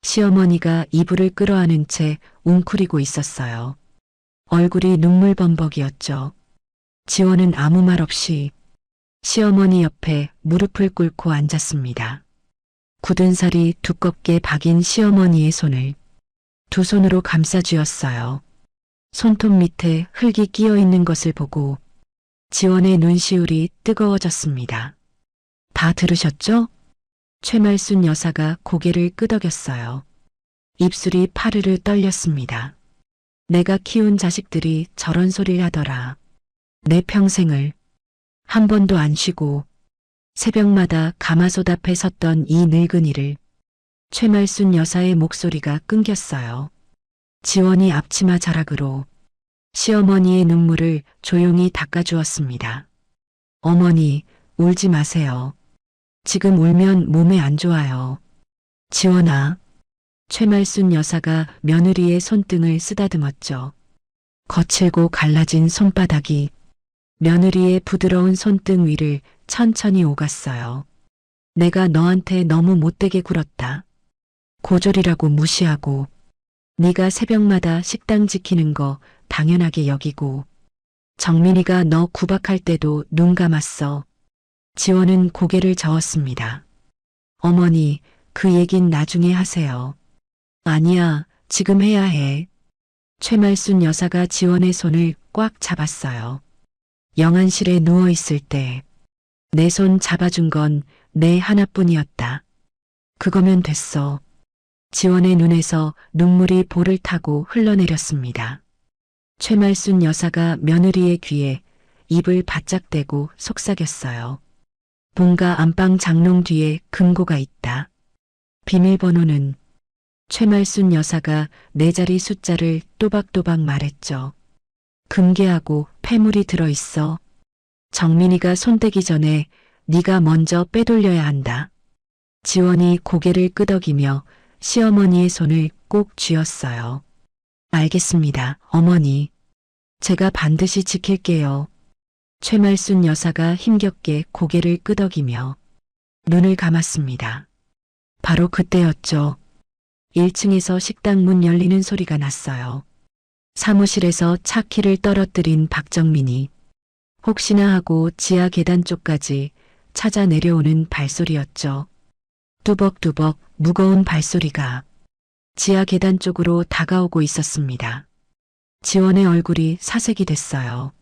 [SPEAKER 1] 시어머니가 이불을 끌어안은 채 웅크리고 있었어요. 얼굴이 눈물범벅이었죠. 지원은 아무 말 없이 시어머니 옆에 무릎을 꿇고 앉았습니다. 굳은 살이 두껍게 박인 시어머니의 손을 두 손으로 감싸쥐었어요. 손톱 밑에 흙이 끼어 있는 것을 보고 지원의 눈시울이 뜨거워졌습니다. 다 들으셨죠? 최말순 여사가 고개를 끄덕였어요. 입술이 파르르 떨렸습니다. 내가 키운 자식들이 저런 소리를 하더라. 내 평생을 한 번도 안 쉬고 새벽마다 가마솥 앞에 섰던 이 늙은이를 최말순 여사의 목소리가 끊겼어요. 지원이 앞치마 자락으로 시어머니의 눈물을 조용히 닦아주었습니다. 어머니, 울지 마세요. 지금 울면 몸에 안 좋아요. 지원아. 최말순 여사가 며느리의 손등을 쓰다듬었죠. 거칠고 갈라진 손바닥이 며느리의 부드러운 손등 위를 천천히 오갔어요. 내가 너한테 너무 못되게 굴었다. 고졸이라고 무시하고 네가 새벽마다 식당 지키는 거 당연하게 여기고 정민이가 너 구박할 때도 눈 감았어. 지원은 고개를 저었습니다. 어머니, 그 얘긴 나중에 하세요. 아니야, 지금 해야 해. 최말순 여사가 지원의 손을 꽉 잡았어요. 영안실에 누워있을 때 내 손 잡아준 건 내 하나뿐이었다. 그거면 됐어. 지원의 눈에서 눈물이 볼을 타고 흘러내렸습니다. 최말순 여사가 며느리의 귀에 입을 바짝 대고 속삭였어요. 본가 안방 장롱 뒤에 금고가 있다. 비밀번호는 최말순 여사가 네 자리 숫자를 또박또박 말했죠. 금괴하고 폐물이 들어있어. 정민이가 손대기 전에 네가 먼저 빼돌려야 한다. 지원이 고개를 끄덕이며 시어머니의 손을 꼭 쥐었어요. 알겠습니다, 어머니. 제가 반드시 지킬게요. 최말순 여사가 힘겹게 고개를 끄덕이며 눈을 감았습니다. 바로 그때였죠. 1층에서 식당 문 열리는 소리가 났어요. 사무실에서 차 키를 떨어뜨린 박정민이 혹시나 하고 지하 계단 쪽까지 찾아 내려오는 발소리였죠. 뚜벅뚜벅 무거운 발소리가 지하 계단 쪽으로 다가오고 있었습니다. 지원의 얼굴이 사색이 됐어요.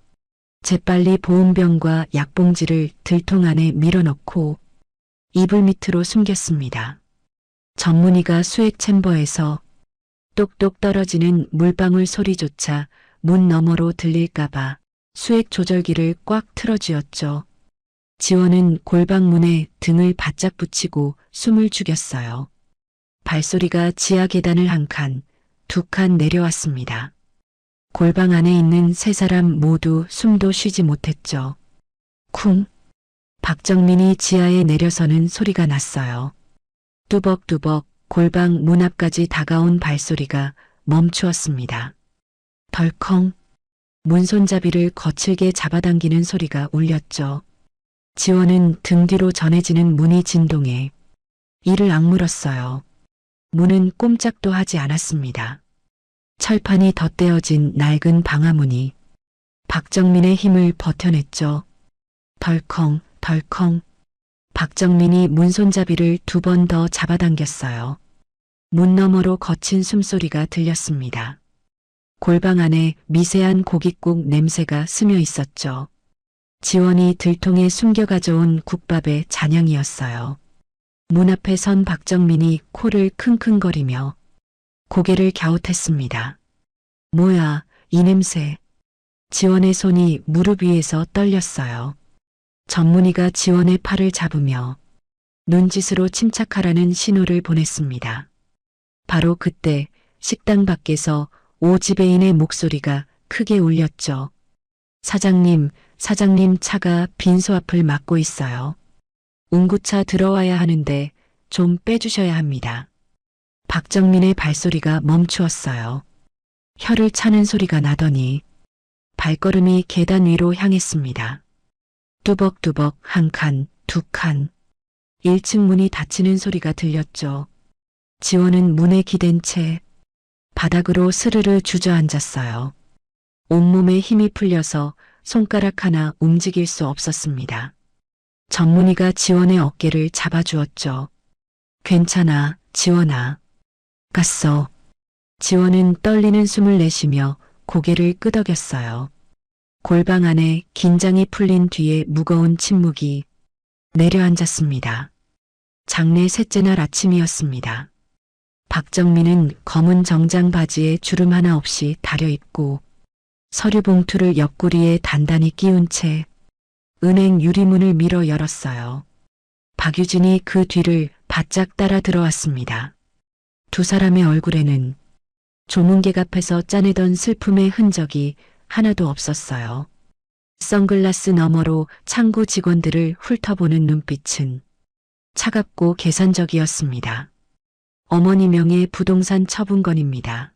[SPEAKER 1] 재빨리 보온병과 약봉지를 들통 안에 밀어넣고 이불 밑으로 숨겼습니다. 전문의가 수액 챔버에서 똑똑 떨어지는 물방울 소리조차 문 너머로 들릴까봐 수액 조절기를 꽉 틀어쥐었죠. 지원은 골방문에 등을 바짝 붙이고 숨을 죽였어요. 발소리가 지하 계단을 한 칸, 두 칸 내려왔습니다. 골방 안에 있는 세 사람 모두 숨도 쉬지 못했죠. 쿵! 박정민이 지하에 내려서는 소리가 났어요. 뚜벅뚜벅 골방 문 앞까지 다가온 발소리가 멈추었습니다. 덜컹! 문 손잡이를 거칠게 잡아당기는 소리가 울렸죠. 지원은 등 뒤로 전해지는 문이 진동해 이를 악물었어요. 문은 꼼짝도 하지 않았습니다. 철판이 덧대어진 낡은 방화문이 박정민의 힘을 버텨냈죠. 덜컹, 덜컹. 박정민이 문 손잡이를 두 번 더 잡아당겼어요. 문 너머로 거친 숨소리가 들렸습니다. 골방 안에 미세한 고깃국 냄새가 스며 있었죠. 지원이 들통에 숨겨 가져온 국밥의 잔향이었어요. 문 앞에 선 박정민이 코를 킁킁거리며 고개를 갸웃했습니다. 뭐야, 이 냄새. 지원의 손이 무릎 위에서 떨렸어요. 전문의가 지원의 팔을 잡으며 눈짓으로 침착하라는 신호를 보냈습니다. 바로 그때 식당 밖에서 오지배인의 목소리가 크게 울렸죠. 사장님, 사장님 차가 빈소 앞을 막고 있어요. 운구차 들어와야 하는데 좀 빼주셔야 합니다. 박정민의 발소리가 멈추었어요. 혀를 차는 소리가 나더니 발걸음이 계단 위로 향했습니다. 뚜벅뚜벅 한 칸, 두 칸. 1층 문이 닫히는 소리가 들렸죠. 지원은 문에 기댄 채 바닥으로 스르르 주저앉았어요. 온몸에 힘이 풀려서 손가락 하나 움직일 수 없었습니다. 전문의가 지원의 어깨를 잡아주었죠. 괜찮아, 지원아. 갔어. 지원은 떨리는 숨을 내쉬며 고개를 끄덕였어요. 골방 안에 긴장이 풀린 뒤에 무거운 침묵이 내려앉았습니다. 장례 셋째 날 아침이었습니다. 박정민은 검은 정장 바지에 주름 하나 없이 다려입고 서류 봉투를 옆구리에 단단히 끼운 채 은행 유리문을 밀어 열었어요. 박유진이 그 뒤를 바짝 따라 들어왔습니다. 두 사람의 얼굴에는 조문객 앞에서 짜내던 슬픔의 흔적이 하나도 없었어요. 선글라스 너머로 창구 직원들을 훑어보는 눈빛은 차갑고 계산적이었습니다. 어머니 명의 부동산 처분건입니다.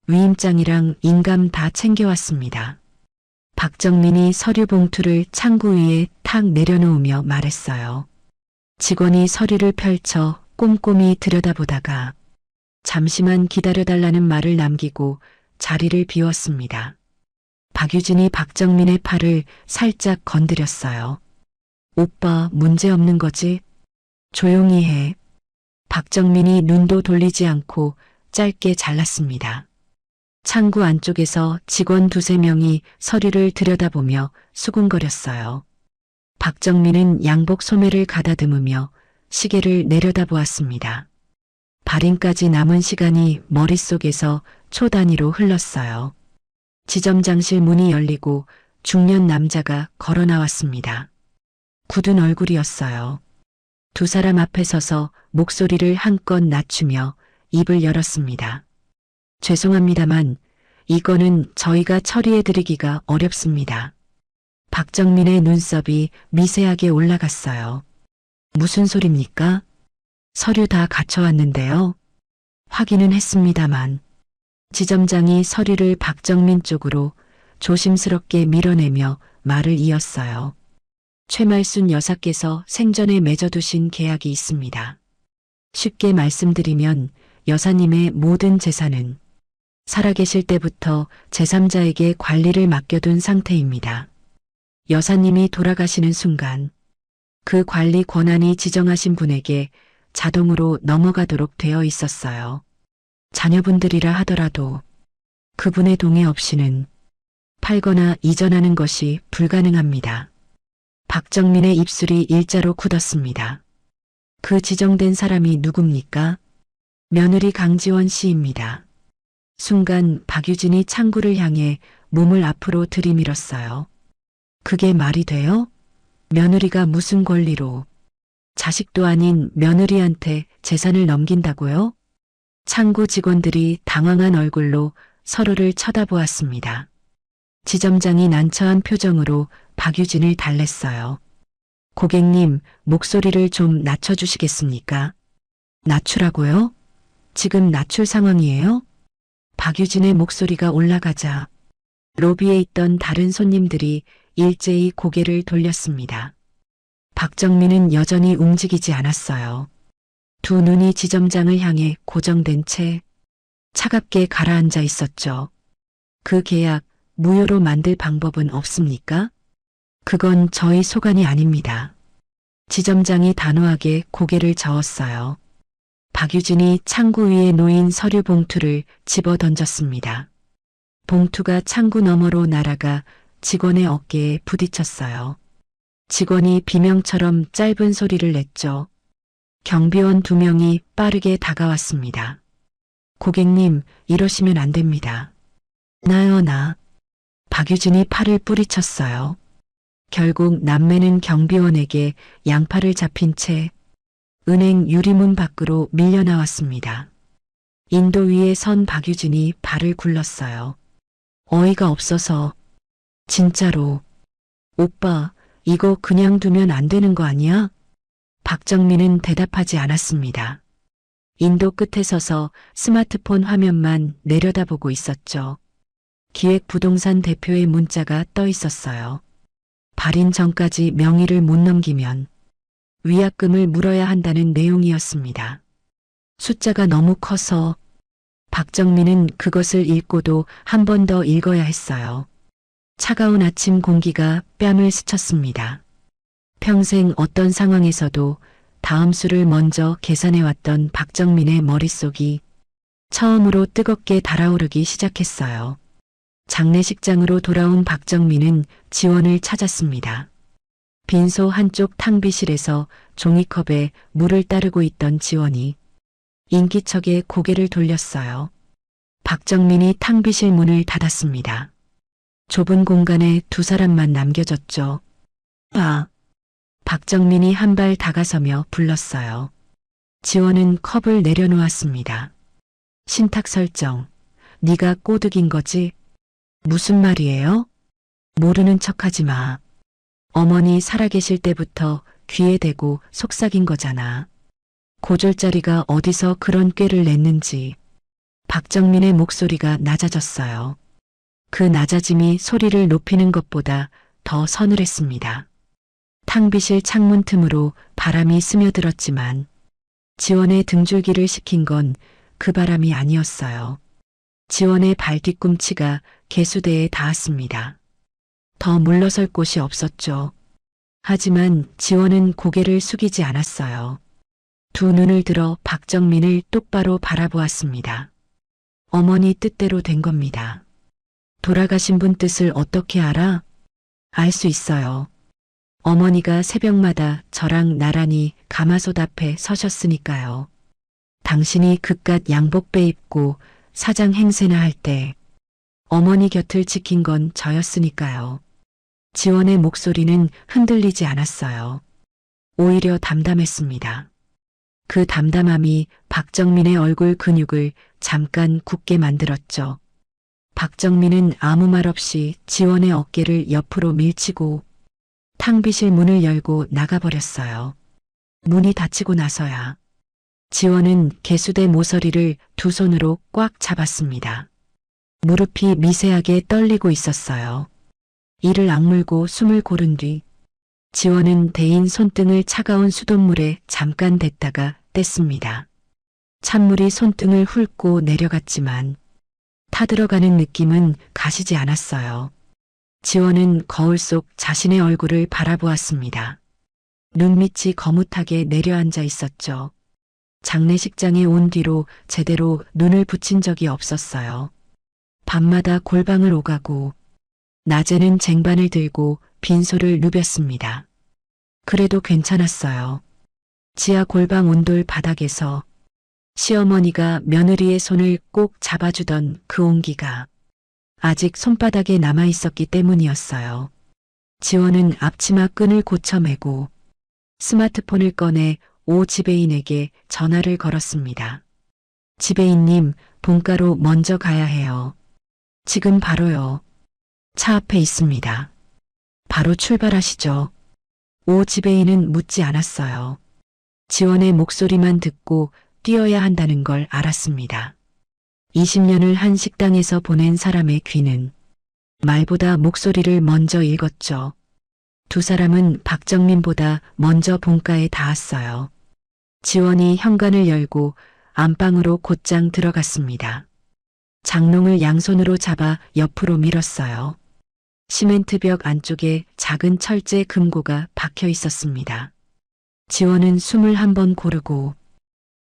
[SPEAKER 1] 위임장이랑 인감 다 챙겨왔습니다. 박정민이 서류 봉투를 창구 위에 탁 내려놓으며 말했어요. 직원이 서류를 펼쳐 꼼꼼히 들여다보다가 잠시만 기다려달라는 말을 남기고 자리를 비웠습니다. 박유진이 박정민의 팔을 살짝 건드렸어요. 오빠 문제 없는 거지? 조용히 해. 박정민이 눈도 돌리지 않고 짧게 잘랐습니다. 창구 안쪽에서 직원 두세 명이 서류를 들여다보며 수군거렸어요. 박정민은 양복 소매를 가다듬으며 시계를 내려다보았습니다. 발인까지 남은 시간이 머릿속에서 초 단위로 흘렀어요. 지점장실 문이 열리고 중년 남자가 걸어 나왔습니다. 굳은 얼굴이었어요. 두 사람 앞에 서서 목소리를 한껏 낮추며 입을 열었습니다. 죄송합니다만 이거는 저희가 처리해드리기가 어렵습니다. 박정민의 눈썹이 미세하게 올라갔어요. 무슨 소립니까? 서류 다 갖춰왔는데요. 확인은 했습니다만. 지점장이 서류를 박정민 쪽으로 조심스럽게 밀어내며 말을 이었어요. 최말순 여사께서 생전에 맺어두신 계약이 있습니다. 쉽게 말씀드리면 여사님의 모든 재산은 살아계실 때부터 제3자에게 관리를 맡겨둔 상태입니다. 여사님이 돌아가시는 순간 그 관리 권한이 지정하신 분에게 자동으로 넘어가도록 되어 있었어요. 자녀분들이라 하더라도 그분의 동의 없이는 팔거나 이전하는 것이 불가능합니다. 박정민의 입술이 일자로 굳었습니다. 그 지정된 사람이 누굽니까? 며느리 강지원 씨입니다. 순간 박유진이 창구를 향해 몸을 앞으로 들이밀었어요. 그게 말이 돼요? 며느리가 무슨 권리로 자식도 아닌 며느리한테 재산을 넘긴다고요? 창구 직원들이 당황한 얼굴로 서로를 쳐다보았습니다. 지점장이 난처한 표정으로 박유진을 달랬어요. 고객님, 목소리를 좀 낮춰주시겠습니까? 낮추라고요? 지금 낮출 상황이에요? 박유진의 목소리가 올라가자 로비에 있던 다른 손님들이 일제히 고개를 돌렸습니다. 박정민은 여전히 움직이지 않았어요. 두 눈이 지점장을 향해 고정된 채 차갑게 가라앉아 있었죠. 그 계약 무효로 만들 방법은 없습니까? 그건 저희 소관이 아닙니다. 지점장이 단호하게 고개를 저었어요. 박유진이 창구 위에 놓인 서류 봉투를 집어 던졌습니다. 봉투가 창구 너머로 날아가 직원의 어깨에 부딪혔어요. 직원이 비명처럼 짧은 소리를 냈죠. 경비원 2명이 빠르게 다가왔습니다. 고객님, 이러시면 안 됩니다. 나요, 나. 박유진이 팔을 뿌리쳤어요. 결국 남매는 경비원에게 양팔을 잡힌 채 은행 유리문 밖으로 밀려나왔습니다. 인도 위에 선 박유진이 발을 굴렀어요. 어이가 없어서. 진짜로. 오빠, 이거 그냥 두면 안 되는 거 아니야? 박정민은 대답하지 않았습니다. 인도 끝에 서서 스마트폰 화면만 내려다보고 있었죠. 기획부동산 대표의 문자가 떠 있었어요. 발인 전까지 명의를 못 넘기면 위약금을 물어야 한다는 내용이었습니다. 숫자가 너무 커서 박정민은 그것을 읽고도 한 번 더 읽어야 했어요. 차가운 아침 공기가 뺨을 스쳤습니다. 평생 어떤 상황에서도 다음 수를 먼저 계산해왔던 박정민의 머릿속이 처음으로 뜨겁게 달아오르기 시작했어요. 장례식장으로 돌아온 박정민은 지원을 찾았습니다. 빈소 한쪽 탕비실에서 종이컵에 물을 따르고 있던 지원이 인기척에 고개를 돌렸어요. 박정민이 탕비실 문을 닫았습니다. 좁은 공간에 두 사람만 남겨졌죠. 아! 박정민이 한 발 다가서며 불렀어요. 지원은 컵을 내려놓았습니다. 신탁 설정. 네가 꼬드긴 거지? 무슨 말이에요? 모르는 척하지 마. 어머니 살아계실 때부터 귀에 대고 속삭인 거잖아. 고졸짜리가 어디서 그런 꾀를 냈는지. 박정민의 목소리가 낮아졌어요. 그 낮아짐이 소리를 높이는 것보다 더 서늘했습니다. 탕비실 창문 틈으로 바람이 스며들었지만 지원의 등줄기를 식힌 건 그 바람이 아니었어요. 지원의 발 뒤꿈치가 개수대에 닿았습니다. 더 물러설 곳이 없었죠. 하지만 지원은 고개를 숙이지 않았어요. 두 눈을 들어 박정민을 똑바로 바라보았습니다. 어머니 뜻대로 된 겁니다. 돌아가신 분 뜻을 어떻게 알아? 알 수 있어요. 어머니가 새벽마다 저랑 나란히 가마솥 앞에 서셨으니까요. 당신이 그깟 양복배 입고 사장 행세나 할 때 어머니 곁을 지킨 건 저였으니까요. 지원의 목소리는 흔들리지 않았어요. 오히려 담담했습니다. 그 담담함이 박정민의 얼굴 근육을 잠깐 굳게 만들었죠. 박정민은 아무 말 없이 지원의 어깨를 옆으로 밀치고 탕비실 문을 열고 나가버렸어요. 문이 닫히고 나서야 지원은 개수대 모서리를 두 손으로 꽉 잡았습니다. 무릎이 미세하게 떨리고 있었어요. 이를 악물고 숨을 고른 뒤 지원은 대인 손등을 차가운 수돗물에 잠깐 댔다가 뗐습니다. 찬물이 손등을 훑고 내려갔지만 타들어가는 느낌은 가시지 않았어요. 지원은 거울 속 자신의 얼굴을 바라보았습니다. 눈밑이 거뭇하게 내려앉아 있었죠. 장례식장에 온 뒤로 제대로 눈을 붙인 적이 없었어요. 밤마다 골방을 오가고 낮에는 쟁반을 들고 빈소를 누볐습니다. 그래도 괜찮았어요. 지하 골방 온돌 바닥에서 시어머니가 며느리의 손을 꼭 잡아주던 그 온기가 아직 손바닥에 남아 있었기 때문이었어요. 지원은 앞치마 끈을 고쳐매고 스마트폰을 꺼내 오 지배인에게 전화를 걸었습니다. 지배인님, 본가로 먼저 가야 해요. 지금 바로요. 차 앞에 있습니다. 바로 출발하시죠. 오 지배인은 묻지 않았어요. 지원의 목소리만 듣고 뛰어야 한다는 걸 알았습니다. 20년을 한 식당에서 보낸 사람의 귀는 말보다 목소리를 먼저 읽었죠. 두 사람은 박정민보다 먼저 본가에 닿았어요. 지원이 현관을 열고 안방으로 곧장 들어갔습니다. 장롱을 양손으로 잡아 옆으로 밀었어요. 시멘트벽 안쪽에 작은 철제 금고가 박혀 있었습니다. 지원은 숨을 한번 고르고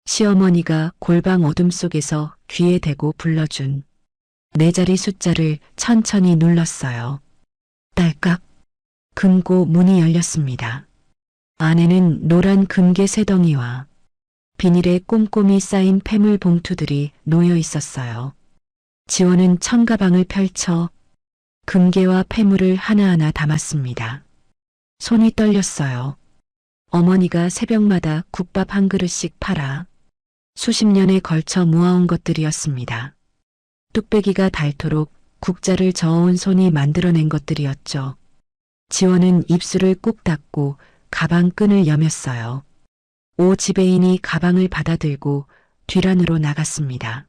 [SPEAKER 1] 시어머니가 골방 어둠 속에서 귀에 대고 불러준 네 자리 숫자를 천천히 눌렀어요. 딸깍. 금고 문이 열렸습니다. 안에는 노란 금괴 세 덩이와 비닐에 꼼꼼히 쌓인 폐물 봉투들이 놓여 있었어요. 지원은 청가방을 펼쳐 금괴와 폐물을 하나하나 담았습니다. 손이 떨렸어요. 어머니가 새벽마다 국밥 한 그릇씩 팔아 수십 년에 걸쳐 모아온 것들이었습니다. 뚝배기가 닳도록 국자를 저어온 손이 만들어낸 것들이었죠. 지원은 입술을 꾹 닫고 가방 끈을 여몄어요. 오 지배인이 가방을 받아들고 뒤란으로 나갔습니다.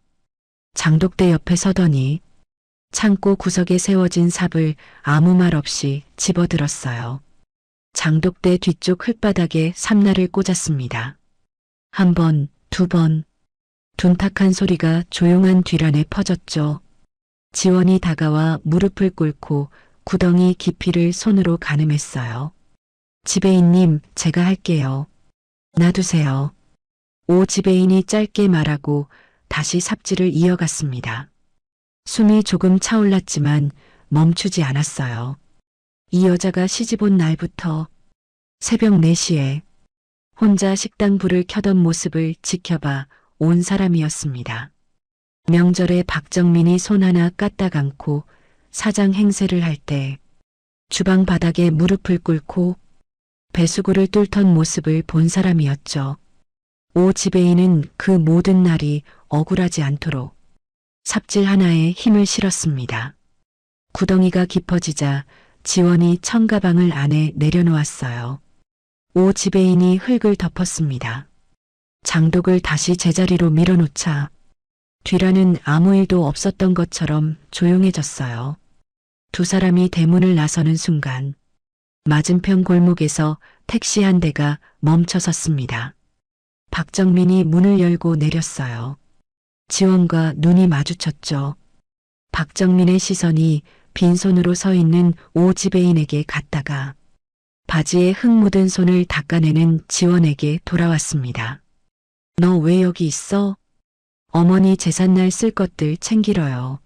[SPEAKER 1] 장독대 옆에 서더니 창고 구석에 세워진 삽을 아무 말 없이 집어들었어요. 장독대 뒤쪽 흙바닥에 삼날을 꽂았습니다. 한 번, 두 번, 둔탁한 소리가 조용한 뒤란에 퍼졌죠. 지원이 다가와 무릎을 꿇고 구덩이 깊이를 손으로 가늠했어요. 지배인님, 제가 할게요. 놔두세요. 오 지배인이 짧게 말하고 다시 삽질을 이어갔습니다. 숨이 조금 차올랐지만 멈추지 않았어요. 이 여자가 시집 온 날부터 새벽 4시에 혼자 식당 불을 켜던 모습을 지켜봐 온 사람이었습니다. 명절에 박정민이 손 하나 까딱 않고 사장 행세를 할 때 주방 바닥에 무릎을 꿇고 배수구를 뚫던 모습을 본 사람이었죠. 오 지배인은 그 모든 날이 억울하지 않도록 삽질 하나에 힘을 실었습니다. 구덩이가 깊어지자 지원이 청가방을 안에 내려놓았어요. 오 지배인이 흙을 덮었습니다. 장독을 다시 제자리로 밀어놓자 뒤라는 아무 일도 없었던 것처럼 조용해졌어요. 두 사람이 대문을 나서는 순간 맞은편 골목에서 택시 한 대가 멈춰 섰습니다. 박정민이 문을 열고 내렸어요. 지원과 눈이 마주쳤죠. 박정민의 시선이 빈손으로 서 있는 오 지배인에게 갔다가 바지에 흙 묻은 손을 닦아내는 지원에게 돌아왔습니다. 너 왜 여기 있어? 어머니 제삿날 쓸 것들 챙기러요.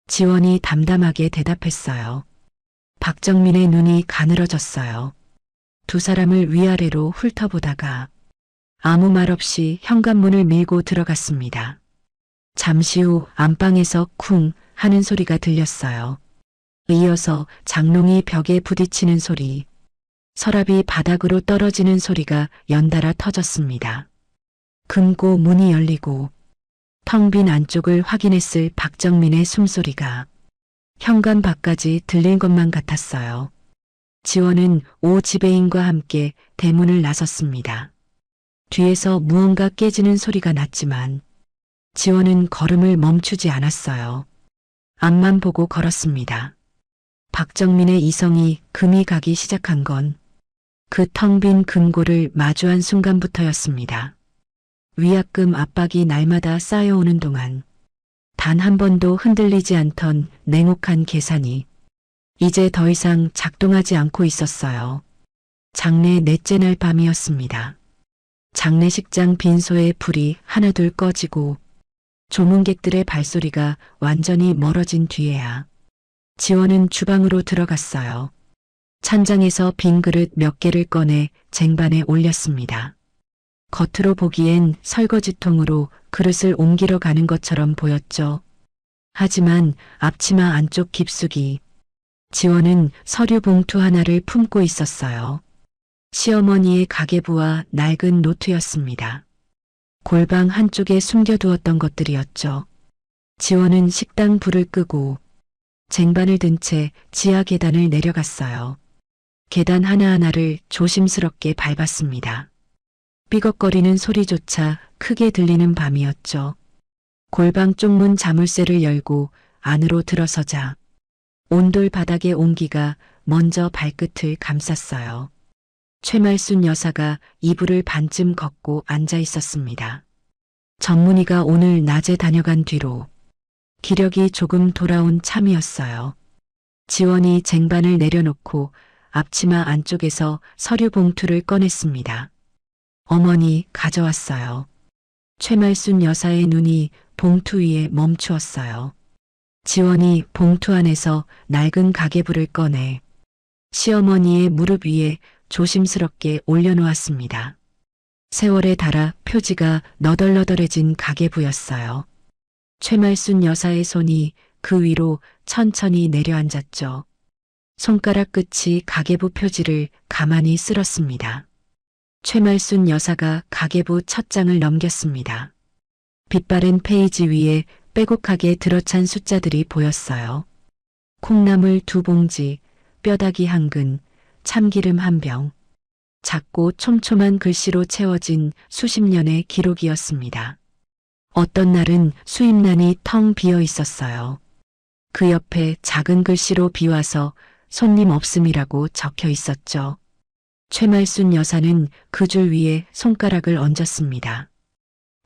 [SPEAKER 1] 지원이 담담하게 대답했어요. 박정민의 눈이 가늘어졌어요. 두 사람을 위아래로 훑어보다가 아무 말 없이 현관문을 밀고 들어갔습니다. 잠시 후 안방에서 쿵 하는 소리가 들렸어요. 이어서 장롱이 벽에 부딪히는 소리, 서랍이 바닥으로 떨어지는 소리가 연달아 터졌습니다. 금고 문이 열리고 텅 빈 안쪽을 확인했을 박정민의 숨소리가 현관 밖까지 들릴 것만 같았어요. 지원은 오 지배인과 함께 대문을 나섰습니다. 뒤에서 무언가 깨지는 소리가 났지만 지원은 걸음을 멈추지 않았어요. 앞만 보고 걸었습니다. 박정민의 이성이 금이 가기 시작한 건 그 텅 빈 금고를 마주한 순간부터였습니다. 위약금 압박이 날마다 쌓여오는 동안 단 한 번도 흔들리지 않던 냉혹한 계산이 이제 더 이상 작동하지 않고 있었어요. 장례 넷째 날 밤이었습니다. 장례식장 빈소의 불이 하나둘 꺼지고 조문객들의 발소리가 완전히 멀어진 뒤에야 지원은 주방으로 들어갔어요. 찬장에서 빈 그릇 몇 개를 꺼내 쟁반에 올렸습니다. 겉으로 보기엔 설거지통으로 그릇을 옮기러 가는 것처럼 보였죠. 하지만 앞치마 안쪽 깊숙이 지원은 서류 봉투 하나를 품고 있었어요. 시어머니의 가계부와 낡은 노트였습니다. 골방 한쪽에 숨겨두었던 것들이었죠. 지원은 식당 불을 끄고 쟁반을 든 채 지하 계단을 내려갔어요. 계단 하나하나를 조심스럽게 밟았습니다. 삐걱거리는 소리조차 크게 들리는 밤이었죠. 골방 쪽문 자물쇠를 열고 안으로 들어서자 온돌 바닥의 온기가 먼저 발끝을 감쌌어요. 최말순 여사가 이불을 반쯤 걷고 앉아 있었습니다. 전문의가 오늘 낮에 다녀간 뒤로 기력이 조금 돌아온 참이었어요. 지원이 쟁반을 내려놓고 앞치마 안쪽에서 서류 봉투를 꺼냈습니다. 어머니 가져왔어요. 최말순 여사의 눈이 봉투 위에 멈추었어요. 지원이 봉투 안에서 낡은 가계부를 꺼내 시어머니의 무릎 위에 조심스럽게 올려놓았습니다. 세월에 닳아 표지가 너덜너덜해진 가계부였어요. 최말순 여사의 손이 그 위로 천천히 내려앉았죠. 손가락 끝이 가계부 표지를 가만히 쓸었습니다. 최말순 여사가 가계부 첫 장을 넘겼습니다. 빛바랜 페이지 위에 빼곡하게 들어찬 숫자들이 보였어요. 콩나물 2봉지, 뼈다귀 1근, 참기름 1병. 작고 촘촘한 글씨로 채워진 수십 년의 기록이었습니다. 어떤 날은 수임란이 텅 비어 있었어요. 그 옆에 작은 글씨로 비와서 손님 없음이라고 적혀 있었죠. 최말순 여사는 그 줄 위에 손가락을 얹었습니다.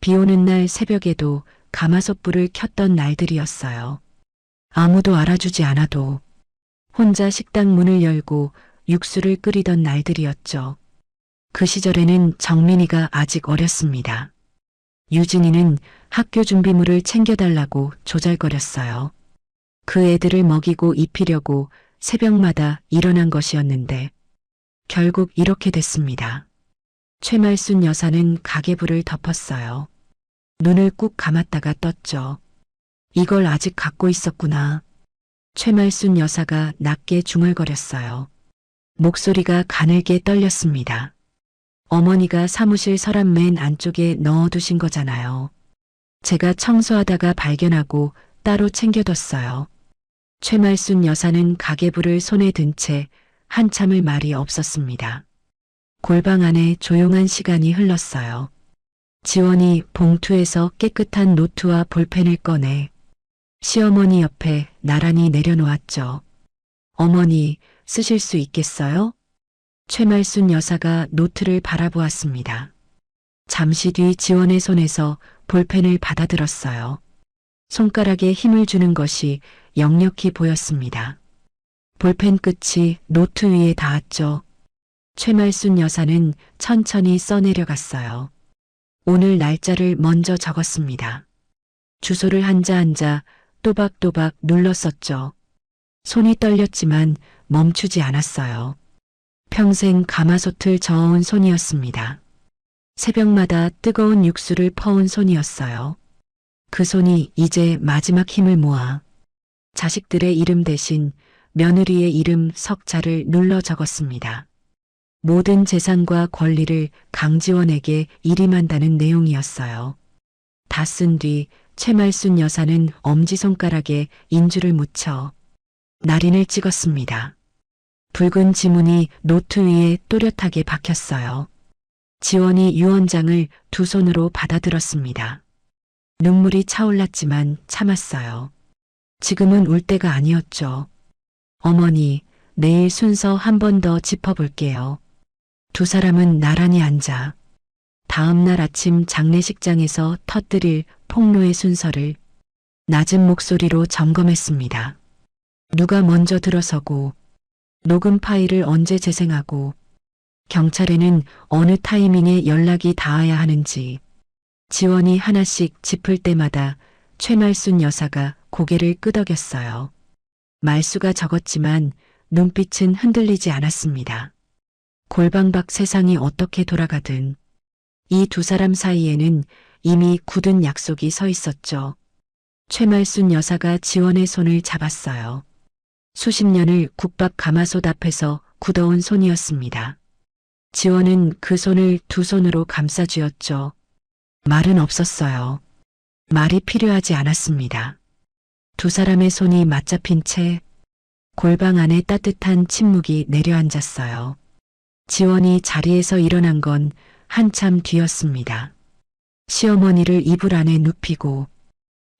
[SPEAKER 1] 비 오는 날 새벽에도 가마솥불을 켰던 날들이었어요. 아무도 알아주지 않아도 혼자 식당 문을 열고 육수를 끓이던 날들이었죠. 그 시절에는 정민이가 아직 어렸습니다. 유진이는 학교 준비물을 챙겨달라고 조잘거렸어요. 그 애들을 먹이고 입히려고 새벽마다 일어난 것이었는데 결국 이렇게 됐습니다. 최말순 여사는 가계부를 덮었어요. 눈을 꾹 감았다가 떴죠. 이걸 아직 갖고 있었구나. 최말순 여사가 낮게 중얼거렸어요. 목소리가 가늘게 떨렸습니다. 어머니가 사무실 서랍 맨 안쪽에 넣어두신 거잖아요. 제가 청소하다가 발견하고 따로 챙겨뒀어요. 최말순 여사는 가계부를 손에 든 채 한참을 말이 없었습니다. 골방 안에 조용한 시간이 흘렀어요. 지원이 봉투에서 깨끗한 노트와 볼펜을 꺼내 시어머니 옆에 나란히 내려놓았죠. 어머니, 쓰실 수 있겠어요? 최말순 여사가 노트를 바라보았습니다. 잠시 뒤 지원의 손에서 볼펜을 받아들었어요. 손가락에 힘을 주는 것이 역력히 보였습니다. 볼펜 끝이 노트 위에 닿았죠. 최말순 여사는 천천히 써내려갔어요. 오늘 날짜를 먼저 적었습니다. 주소를 한자 또박또박 눌렀었죠. 손이 떨렸지만 멈추지 않았어요. 평생 가마솥을 저어온 손이었습니다. 새벽마다 뜨거운 육수를 퍼온 손이었어요. 그 손이 이제 마지막 힘을 모아 자식들의 이름 대신 며느리의 이름 석자를 눌러 적었습니다. 모든 재산과 권리를 강지원에게 일임한다는 내용이었어요. 다 쓴 뒤 최말순 여사는 엄지손가락에 인주를 묻혀 날인을 찍었습니다. 붉은 지문이 노트 위에 또렷하게 박혔어요. 지원이 유언장을 두 손으로 받아들었습니다. 눈물이 차올랐지만 참았어요. 지금은 울 때가 아니었죠. 어머니, 내일 순서 한 번 더 짚어볼게요. 두 사람은 나란히 앉아 다음 날 아침 장례식장에서 터뜨릴 폭로의 순서를 낮은 목소리로 점검했습니다. 누가 먼저 들어서고 녹음 파일을 언제 재생하고 경찰에는 어느 타이밍에 연락이 닿아야 하는지 지원이 하나씩 짚을 때마다 최말순 여사가 고개를 끄덕였어요. 말수가 적었지만 눈빛은 흔들리지 않았습니다. 골방 밖 세상이 어떻게 돌아가든 이 두 사람 사이에는 이미 굳은 약속이 서 있었죠. 최말순 여사가 지원의 손을 잡았어요. 수십 년을 국밥 가마솥 앞에서 굳어온 손이었습니다. 지원은 그 손을 두 손으로 감싸쥐었죠. 말은 없었어요. 말이 필요하지 않았습니다. 두 사람의 손이 맞잡힌 채 골방 안에 따뜻한 침묵이 내려앉았어요. 지원이 자리에서 일어난 건 한참 뒤였습니다. 시어머니를 이불 안에 눕히고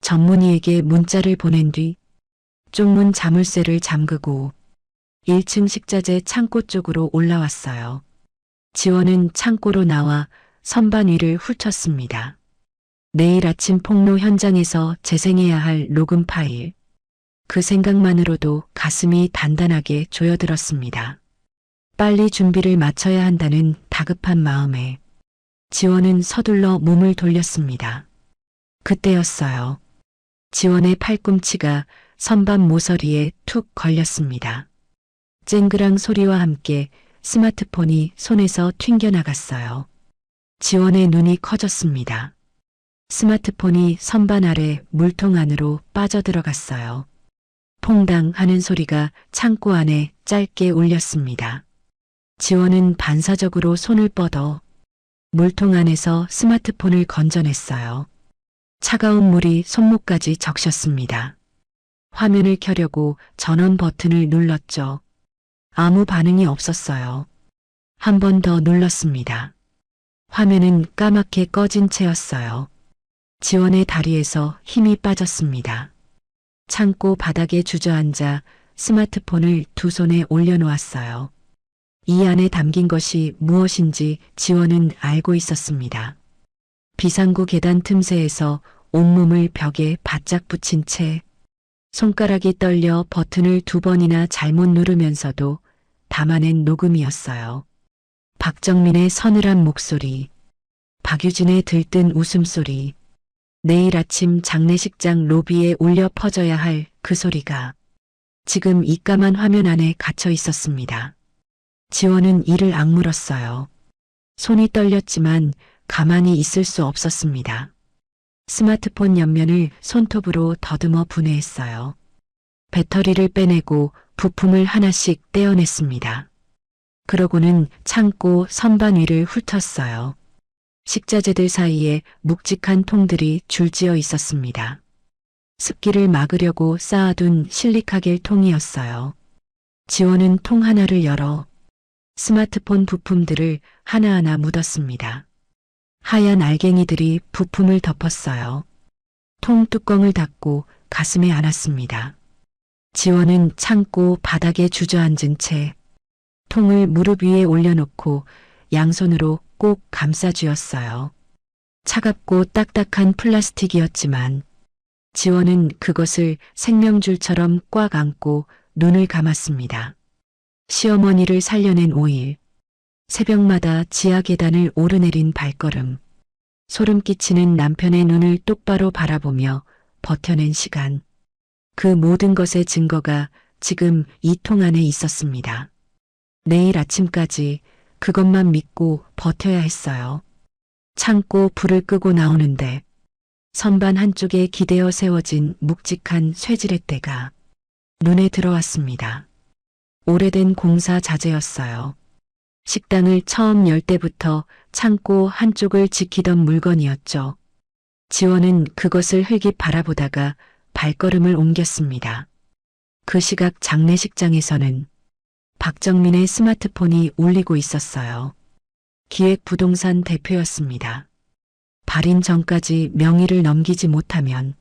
[SPEAKER 1] 전문의에게 문자를 보낸 뒤 쪽문 자물쇠를 잠그고 1층 식자재 창고 쪽으로 올라왔어요. 지원은 창고로 나와 선반 위를 훑었습니다. 내일 아침 폭로 현장에서 재생해야 할 녹음 파일. 그 생각만으로도 가슴이 단단하게 조여들었습니다. 빨리 준비를 마쳐야 한다는 다급한 마음에 지원은 서둘러 몸을 돌렸습니다. 그때였어요. 지원의 팔꿈치가 선반 모서리에 툭 걸렸습니다. 쨍그랑 소리와 함께 스마트폰이 손에서 튕겨나갔어요. 지원의 눈이 커졌습니다. 스마트폰이 선반 아래 물통 안으로 빠져들어갔어요. 퐁당 하는 소리가 창고 안에 짧게 울렸습니다. 지원은 반사적으로 손을 뻗어 물통 안에서 스마트폰을 건져냈어요. 차가운 물이 손목까지 적셨습니다. 화면을 켜려고 전원 버튼을 눌렀죠. 아무 반응이 없었어요. 한 번 더 눌렀습니다. 화면은 까맣게 꺼진 채였어요. 지원의 다리에서 힘이 빠졌습니다. 창고 바닥에 주저앉아 스마트폰을 두 손에 올려놓았어요. 이 안에 담긴 것이 무엇인지 지원은 알고 있었습니다. 비상구 계단 틈새에서 온몸을 벽에 바짝 붙인 채 손가락이 떨려 버튼을 두 번이나 잘못 누르면서도 담아낸 녹음이었어요. 박정민의 서늘한 목소리, 박유진의 들뜬 웃음소리, 내일 아침 장례식장 로비에 울려 퍼져야 할 그 소리가 지금 이 까만 화면 안에 갇혀 있었습니다. 지원은 이를 악물었어요. 손이 떨렸지만 가만히 있을 수 없었습니다. 스마트폰 옆면을 손톱으로 더듬어 분해했어요. 배터리를 빼내고 부품을 하나씩 떼어냈습니다. 그러고는 창고 선반 위를 훑었어요. 식자재들 사이에 묵직한 통들이 줄지어 있었습니다. 습기를 막으려고 쌓아둔 실리카겔 통이었어요. 지원은 통 하나를 열어 스마트폰 부품들을 하나하나 묻었습니다. 하얀 알갱이들이 부품을 덮었어요. 통 뚜껑을 닫고 가슴에 안았습니다. 지원은 창고 바닥에 주저앉은 채 통을 무릎 위에 올려놓고 양손으로 꼭 감싸쥐었어요. 차갑고 딱딱한 플라스틱이었지만 지원은 그것을 생명줄처럼 꽉 안고 눈을 감았습니다. 시어머니를 살려낸 5일, 새벽마다 지하 계단을 오르내린 발걸음, 소름 끼치는 남편의 눈을 똑바로 바라보며 버텨낸 시간, 그 모든 것의 증거가 지금 이 통 안에 있었습니다. 내일 아침까지 그것만 믿고 버텨야 했어요. 창고 불을 끄고 나오는데 선반 한쪽에 기대어 세워진 묵직한 쇠지렛 대가 눈에 들어왔습니다. 오래된 공사 자재였어요. 식당을 처음 열 때부터 창고 한쪽을 지키던 물건이었죠. 지원은 그것을 흘깃 바라보다가 발걸음을 옮겼습니다. 그 시각 장례식장에서는 박정민의 스마트폰이 울리고 있었어요. 기획부동산 대표였습니다. 발인 전까지 명의를 넘기지 못하면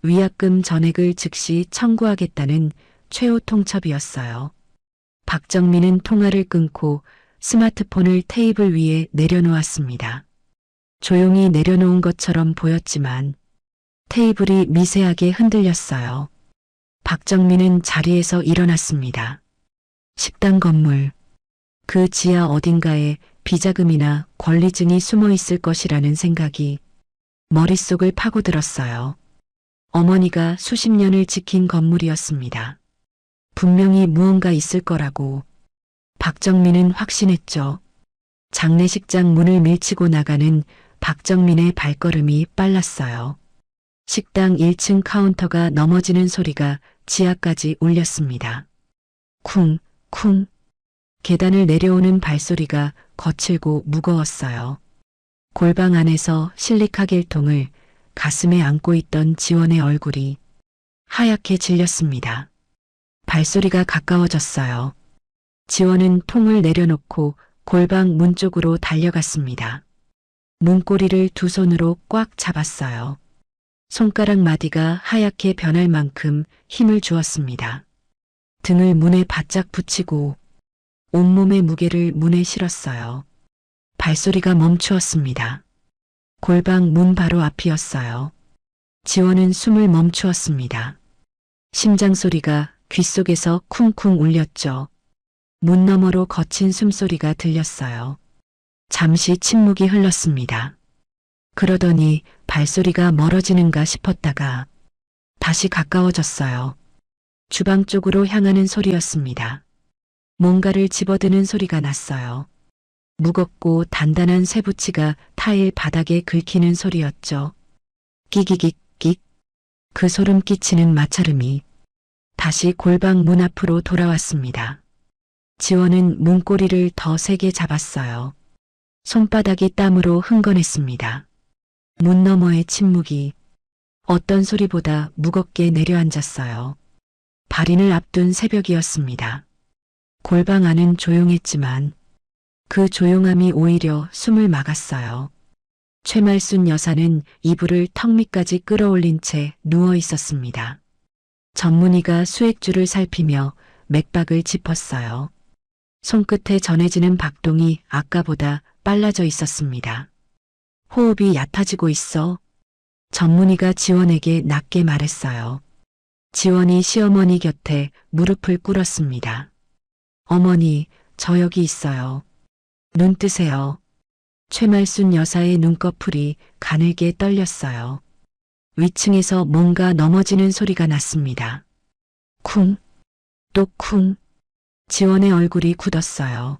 [SPEAKER 1] 위약금 전액을 즉시 청구하겠다는 최후 통첩이었어요. 박정민은 통화를 끊고 스마트폰을 테이블 위에 내려놓았습니다. 조용히 내려놓은 것처럼 보였지만 테이블이 미세하게 흔들렸어요. 박정민은 자리에서 일어났습니다. 식당 건물, 그 지하 어딘가에 비자금이나 권리증이 숨어 있을 것이라는 생각이 머릿속을 파고들었어요. 어머니가 수십 년을 지킨 건물이었습니다. 분명히 무언가 있을 거라고 박정민은 확신했죠. 장례식장 문을 밀치고 나가는 박정민의 발걸음이 빨랐어요. 식당 1층 카운터가 넘어지는 소리가 지하까지 울렸습니다. 쿵, 쿵. 계단을 내려오는 발소리가 거칠고 무거웠어요. 골방 안에서 실리카겔통을 가슴에 안고 있던 지원의 얼굴이 하얗게 질렸습니다. 발소리가 가까워졌어요. 지원은 통을 내려놓고 골방 문 쪽으로 달려갔습니다. 문고리를 두 손으로 꽉 잡았어요. 손가락 마디가 하얗게 변할 만큼 힘을 주었습니다. 등을 문에 바짝 붙이고 온몸의 무게를 문에 실었어요. 발소리가 멈추었습니다. 골방 문 바로 앞이었어요. 지원은 숨을 멈추었습니다. 심장 소리가 귓속에서 쿵쿵 울렸죠. 문 너머로 거친 숨소리가 들렸어요. 잠시 침묵이 흘렀습니다. 그러더니 발소리가 멀어지는가 싶었다가 다시 가까워졌어요. 주방 쪽으로 향하는 소리였습니다. 뭔가를 집어드는 소리가 났어요. 무겁고 단단한 쇠붙이가 타일 바닥에 긁히는 소리였죠. 끼기깃깃. 그 소름 끼치는 마찰음이 다시 골방 문 앞으로 돌아왔습니다. 지원은 문고리를 더 세게 잡았어요. 손바닥이 땀으로 흥건했습니다. 문 너머의 침묵이 어떤 소리보다 무겁게 내려앉았어요. 발인을 앞둔 새벽이었습니다. 골방 안은 조용했지만 그 조용함이 오히려 숨을 막았어요. 최말순 여사는 이불을 턱 밑까지 끌어올린 채 누워 있었습니다. 전문의가 수액줄을 살피며 맥박을 짚었어요. 손끝에 전해지는 박동이 아까보다 빨라져 있었습니다. 호흡이 얕아지고 있어. 전문의가 지원에게 낮게 말했어요. 지원이 시어머니 곁에 무릎을 꿇었습니다. 어머니, 저 여기 있어요. 눈 뜨세요. 최말순 여사의 눈꺼풀이 가늘게 떨렸어요. 위층에서 뭔가 넘어지는 소리가 났습니다. 쿵, 또 쿵. 지원의 얼굴이 굳었어요.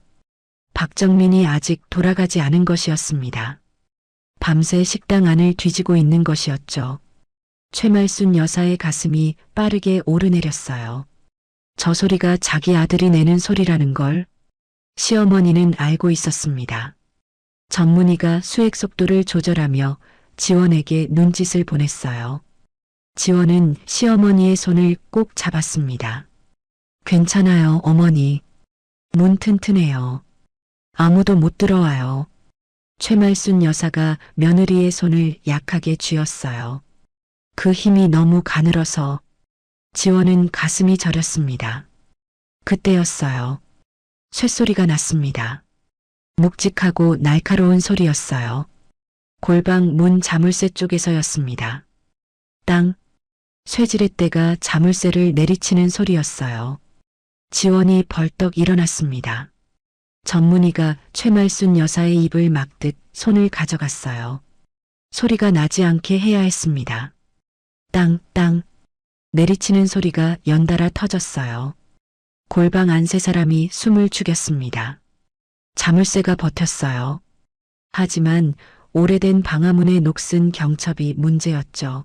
[SPEAKER 1] 박정민이 아직 돌아가지 않은 것이었습니다. 밤새 식당 안을 뒤지고 있는 것이었죠. 최말순 여사의 가슴이 빠르게 오르내렸어요. 저 소리가 자기 아들이 내는 소리라는 걸 시어머니는 알고 있었습니다. 전문의가 수액 속도를 조절하며 지원에게 눈짓을 보냈어요. 지원은 시어머니의 손을 꼭 잡았습니다. 괜찮아요, 어머니. 문 튼튼해요. 아무도 못 들어와요. 최말순 여사가 며느리의 손을 약하게 쥐었어요. 그 힘이 너무 가늘어서 지원은 가슴이 저렸습니다. 그때였어요. 쇳소리가 났습니다. 묵직하고 날카로운 소리였어요. 골방 문 자물쇠 쪽에서였습니다. 땅, 쇠지렛대가 자물쇠를 내리치는 소리였어요. 지원이 벌떡 일어났습니다. 전문의가 최말순 여사의 입을 막듯 손을 가져갔어요. 소리가 나지 않게 해야 했습니다. 땅, 땅, 내리치는 소리가 연달아 터졌어요. 골방 안 세 사람이 숨을 죽였습니다. 자물쇠가 버텼어요. 하지만 오래된 방화문의 녹슨 경첩이 문제였죠.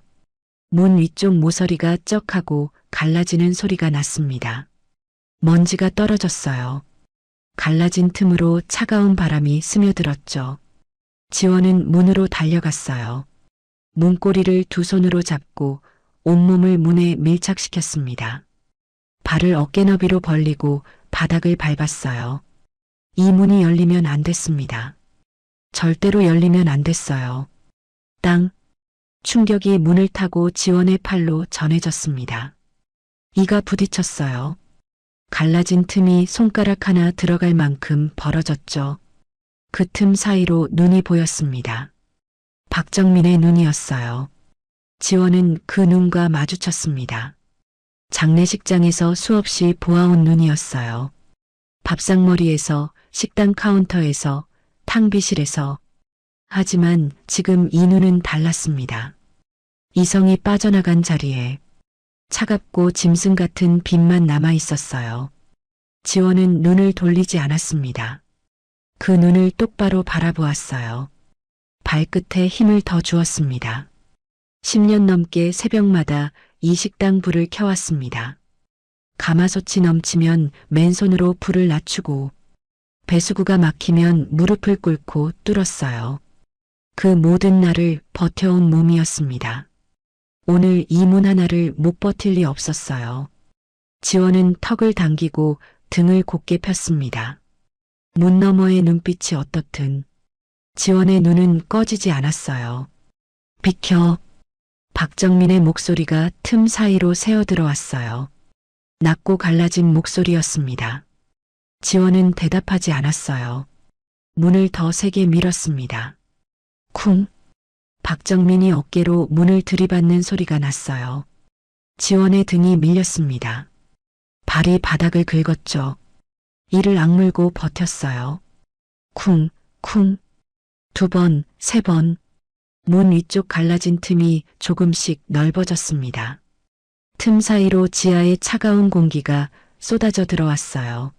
[SPEAKER 1] 문 위쪽 모서리가 쩍하고 갈라지는 소리가 났습니다. 먼지가 떨어졌어요. 갈라진 틈으로 차가운 바람이 스며들었죠. 지원은 문으로 달려갔어요. 문고리를 두 손으로 잡고 온몸을 문에 밀착시켰습니다. 발을 어깨 너비로 벌리고 바닥을 밟았어요. 이 문이 열리면 안 됐습니다. 절대로 열리면 안 됐어요. 땅, 충격이 문을 타고 지원의 팔로 전해졌습니다. 이가 부딪혔어요. 갈라진 틈이 손가락 하나 들어갈 만큼 벌어졌죠. 그 틈 사이로 눈이 보였습니다. 박정민의 눈이었어요. 지원은 그 눈과 마주쳤습니다. 장례식장에서 수없이 보아온 눈이었어요. 밥상머리에서, 식당 카운터에서, 탕비실에서. 하지만 지금 이 눈은 달랐습니다. 이성이 빠져나간 자리에 차갑고 짐승 같은 빛만 남아 있었어요. 지원은 눈을 돌리지 않았습니다. 그 눈을 똑바로 바라보았어요. 발끝에 힘을 더 주었습니다. 10년 넘게 새벽마다 이 식당 불을 켜왔습니다. 가마솥이 넘치면 맨손으로 불을 낮추고 배수구가 막히면 무릎을 꿇고 뚫었어요. 그 모든 날을 버텨온 몸이었습니다. 오늘 이 문 하나를 못 버틸 리 없었어요. 지원은 턱을 당기고 등을 곧게 폈습니다. 문 너머의 눈빛이 어떻든 지원의 눈은 꺼지지 않았어요. 비켜. 박정민의 목소리가 틈 사이로 새어 들어왔어요. 낮고 갈라진 목소리였습니다. 지원은 대답하지 않았어요. 문을 더 세게 밀었습니다. 쿵. 박정민이 어깨로 문을 들이받는 소리가 났어요. 지원의 등이 밀렸습니다. 발이 바닥을 긁었죠. 이를 악물고 버텼어요. 쿵, 쿵. 2번, 3번. 문 위쪽 갈라진 틈이 조금씩 넓어졌습니다. 틈 사이로 지하의 차가운 공기가 쏟아져 들어왔어요.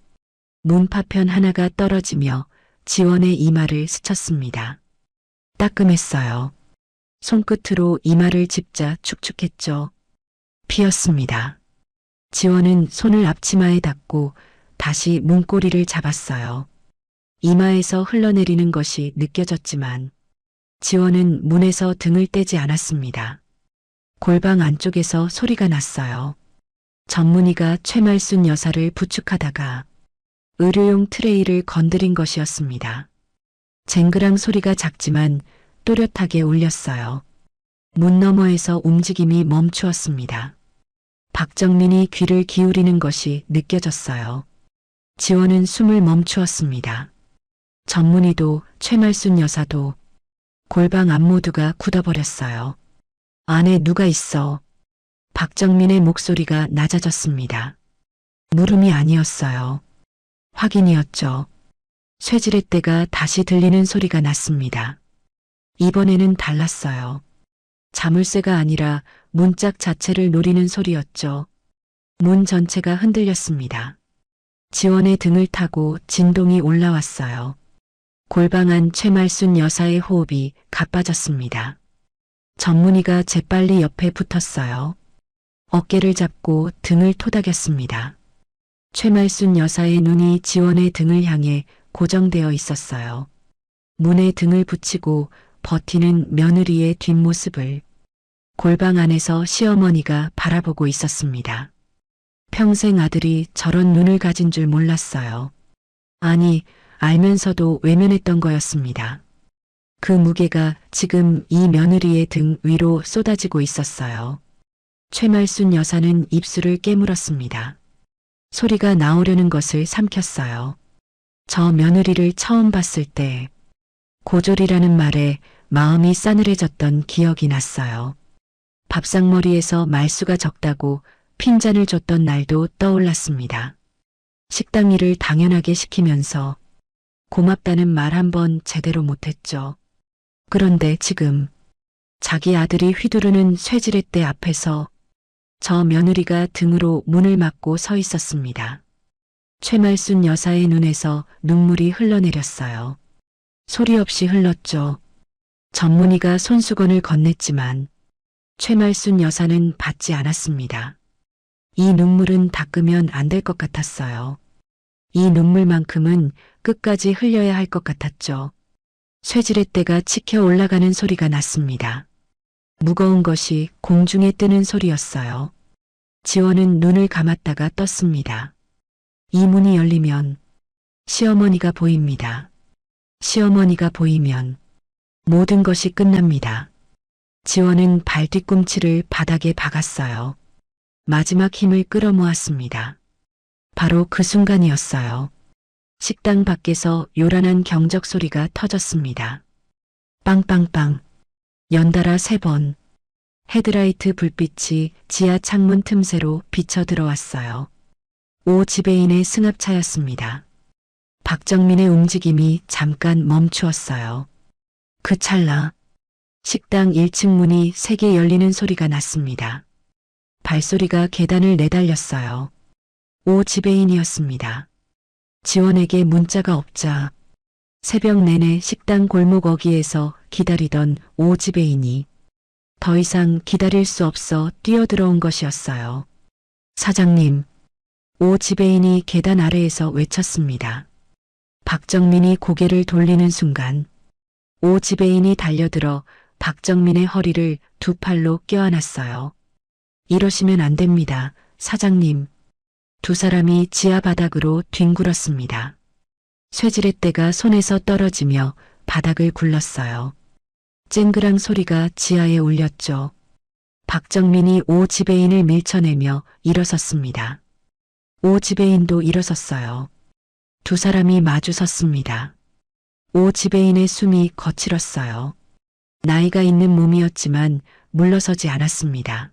[SPEAKER 1] 문 파편 하나가 떨어지며 지원의 이마를 스쳤습니다. 따끔했어요. 손끝으로 이마를 짚자 축축했죠. 피었습니다. 지원은 손을 앞치마에 닿고 다시 문고리를 잡았어요. 이마에서 흘러내리는 것이 느껴졌지만 지원은 문에서 등을 떼지 않았습니다. 골방 안쪽에서 소리가 났어요. 전문의가 최말순 여사를 부축하다가 의료용 트레이를 건드린 것이었습니다. 쟁그랑 소리가 작지만 또렷하게 울렸어요. 문 너머에서 움직임이 멈추었습니다. 박정민이 귀를 기울이는 것이 느껴졌어요. 지원은 숨을 멈추었습니다. 전문의도 최말순 여사도 골방 앞 모두가 굳어버렸어요. 안에 누가 있어? 박정민의 목소리가 낮아졌습니다. 물음이 아니었어요. 확인이었죠. 쇠지렛대가 다시 들리는 소리가 났습니다. 이번에는 달랐어요. 자물쇠가 아니라 문짝 자체를 노리는 소리였죠. 문 전체가 흔들렸습니다. 지원의 등을 타고 진동이 올라왔어요. 골방 안 최말순 여사의 호흡이 가빠졌습니다. 전문의가 재빨리 옆에 붙었어요. 어깨를 잡고 등을 토닥였습니다. 최말순 여사의 눈이 지원의 등을 향해 고정되어 있었어요. 문에 등을 붙이고 버티는 며느리의 뒷모습을 골방 안에서 시어머니가 바라보고 있었습니다. 평생 아들이 저런 눈을 가진 줄 몰랐어요. 아니, 알면서도 외면했던 거였습니다. 그 무게가 지금 이 며느리의 등 위로 쏟아지고 있었어요. 최말순 여사는 입술을 깨물었습니다. 소리가 나오려는 것을 삼켰어요. 저 며느리를 처음 봤을 때 고졸이라는 말에 마음이 싸늘해졌던 기억이 났어요. 밥상머리에서 말수가 적다고 핀잔을 줬던 날도 떠올랐습니다. 식당 일을 당연하게 시키면서 고맙다는 말 한 번 제대로 못했죠. 그런데 지금 자기 아들이 휘두르는 쇠지렛대 앞에서 저 며느리가 등으로 문을 막고 서 있었습니다. 최말순 여사의 눈에서 눈물이 흘러내렸어요. 소리 없이 흘렀죠. 전문의가 손수건을 건넸지만 최말순 여사는 받지 않았습니다. 이 눈물은 닦으면 안 될 것 같았어요. 이 눈물만큼은 끝까지 흘려야 할 것 같았죠. 쇠지렛대가 치켜 올라가는 소리가 났습니다. 무거운 것이 공중에 뜨는 소리였어요. 지원은 눈을 감았다가 떴습니다. 이 문이 열리면 시어머니가 보입니다. 시어머니가 보이면 모든 것이 끝납니다. 지원은 발 뒤꿈치를 바닥에 박았어요. 마지막 힘을 끌어모았습니다. 바로 그 순간이었어요. 식당 밖에서 요란한 경적 소리가 터졌습니다. 빵빵빵. 연달아 3번. 헤드라이트 불빛이 지하 창문 틈새로 비쳐 들어왔어요. 오 지배인의 승합차였습니다. 박정민의 움직임이 잠깐 멈추었어요. 그 찰나 식당 1층 문이 3개 열리는 소리가 났습니다. 발소리가 계단을 내달렸어요. 오 지배인이었습니다. 지원에게 문자가 없자 새벽 내내 식당 골목 어귀에서 기다리던 오 지배인이 더 이상 기다릴 수 없어 뛰어들어온 것이었어요. 사장님, 오 지배인이 계단 아래에서 외쳤습니다. 박정민이 고개를 돌리는 순간 오 지배인이 달려들어 박정민의 허리를 2팔로 껴안았어요. 이러시면 안 됩니다, 사장님. 2 사람이 지하 바닥으로 뒹굴었습니다. 쇠지렛대가 손에서 떨어지며 바닥을 굴렀어요. 쨍그랑 소리가 지하에 울렸죠. 박정민이 오 지배인을 밀쳐내며 일어섰습니다. 오 지배인도 일어섰어요. 2 사람이 마주 섰습니다. 오 지배인의 숨이 거칠었어요. 나이가 있는 몸이었지만 물러서지 않았습니다.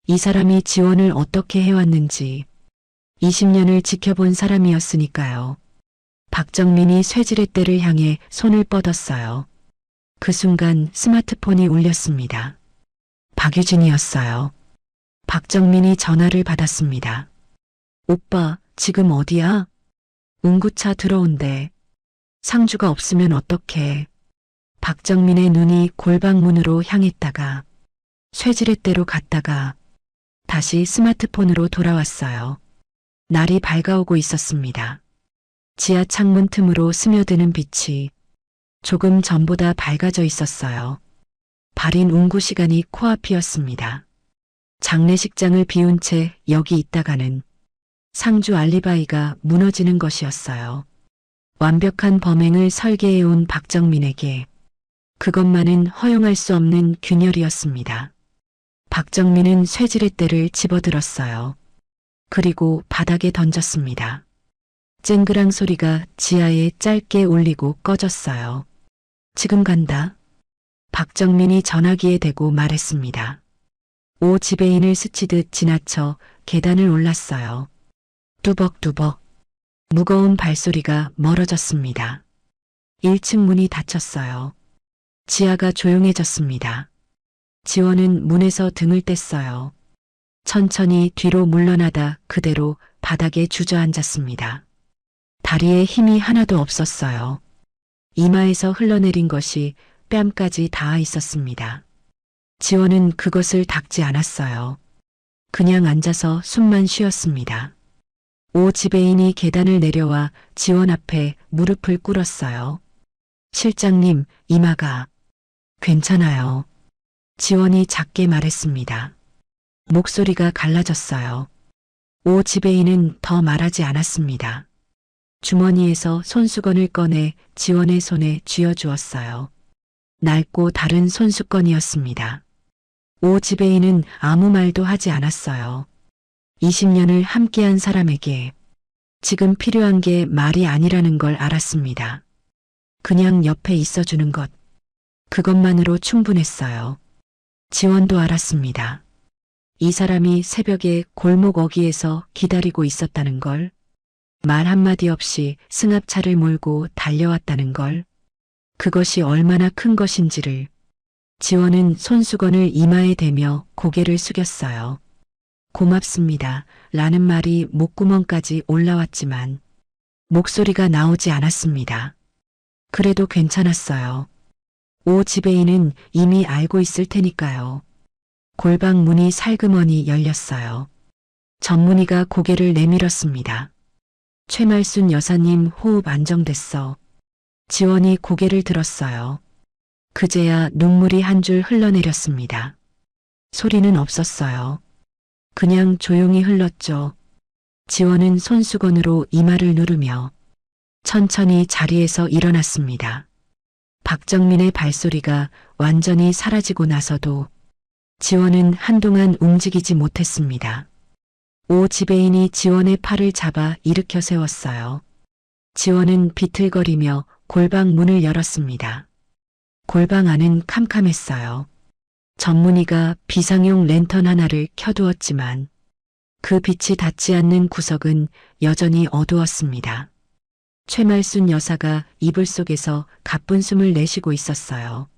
[SPEAKER 1] 이 사람이 지원을 어떻게 해왔는지 20년을 지켜본 사람이었으니까요. 박정민이 쇠지렛대를 향해 손을 뻗었어요. 그 순간 스마트폰이 울렸습니다. 박유진이었어요. 박정민이 전화를 받았습니다. 오빠, 지금 어디야? 응구차 들어온대. 상주가 없으면 어떡해. 박정민의 눈이 골방문으로 향했다가 쇠지렛대로 갔다가 다시 스마트폰으로 돌아왔어요. 날이 밝아오고 있었습니다. 지하 창문 틈으로 스며드는 빛이 조금 전보다 밝아져 있었어요. 발인 운구 시간이 코앞이었습니다. 장례식장을 비운 채 여기 있다가는 상주 알리바이가 무너지는 것이었어요. 완벽한 범행을 설계해온 박정민에게 그것만은 허용할 수 없는 균열이었습니다. 박정민은 쇠지렛대를 집어들었어요. 그리고 바닥에 던졌습니다. 쨍그랑 소리가 지하에 짧게 울리고 꺼졌어요. 지금 간다. 박정민이 전화기에 대고 말했습니다. 오 지배인을 스치듯 지나쳐 계단을 올랐어요. 뚜벅뚜벅. 무거운 발소리가 멀어졌습니다. 1층 문이 닫혔어요. 지하가 조용해졌습니다. 지원은 문에서 등을 뗐어요. 천천히 뒤로 물러나다 그대로 바닥에 주저앉았습니다. 다리에 힘이 하나도 없었어요. 이마에서 흘러내린 것이 뺨까지 닿아 있었습니다. 지원은 그것을 닦지 않았어요. 그냥 앉아서 숨만 쉬었습니다. 오 지배인이 계단을 내려와 지원 앞에 무릎을 꿇었어요. 실장님, 이마가 괜찮아요. 지원이 작게 말했습니다. 목소리가 갈라졌어요. 오 지배인은 더 말하지 않았습니다. 주머니에서 손수건을 꺼내 지원의 손에 쥐어주었어요. 낡고 다른 손수건이었습니다. 오 지배인은 아무 말도 하지 않았어요. 20년을 함께한 사람에게 지금 필요한 게 말이 아니라는 걸 알았습니다. 그냥 옆에 있어주는 것, 그것만으로 충분했어요. 지원도 알았습니다. 이 사람이 새벽에 골목 어귀에서 기다리고 있었다는 걸, 말 한마디 없이 승합차를 몰고 달려왔다는 걸, 그것이 얼마나 큰 것인지를. 지원은 손수건을 이마에 대며 고개를 숙였어요. 고맙습니다. 라는 말이 목구멍까지 올라왔지만 목소리가 나오지 않았습니다. 그래도 괜찮았어요. 오 지배인은 이미 알고 있을 테니까요. 골방 문이 살그머니 열렸어요. 전문의가 고개를 내밀었습니다. 최말순 여사님 호흡 안정됐어. 지원이 고개를 들었어요. 그제야 눈물이 한 줄 흘러내렸습니다. 소리는 없었어요. 그냥 조용히 흘렀죠. 지원은 손수건으로 이마를 누르며 천천히 자리에서 일어났습니다. 박정민의 발소리가 완전히 사라지고 나서도 지원은 한동안 움직이지 못했습니다. 오 지배인이 지원의 팔을 잡아 일으켜 세웠어요. 지원은 비틀거리며 골방 문을 열었습니다. 골방 안은 캄캄했어요. 전문의가 비상용 랜턴 하나를 켜두었지만 그 빛이 닿지 않는 구석은 여전히 어두웠습니다. 최말순 여사가 이불 속에서 가쁜 숨을 내쉬고 있었어요.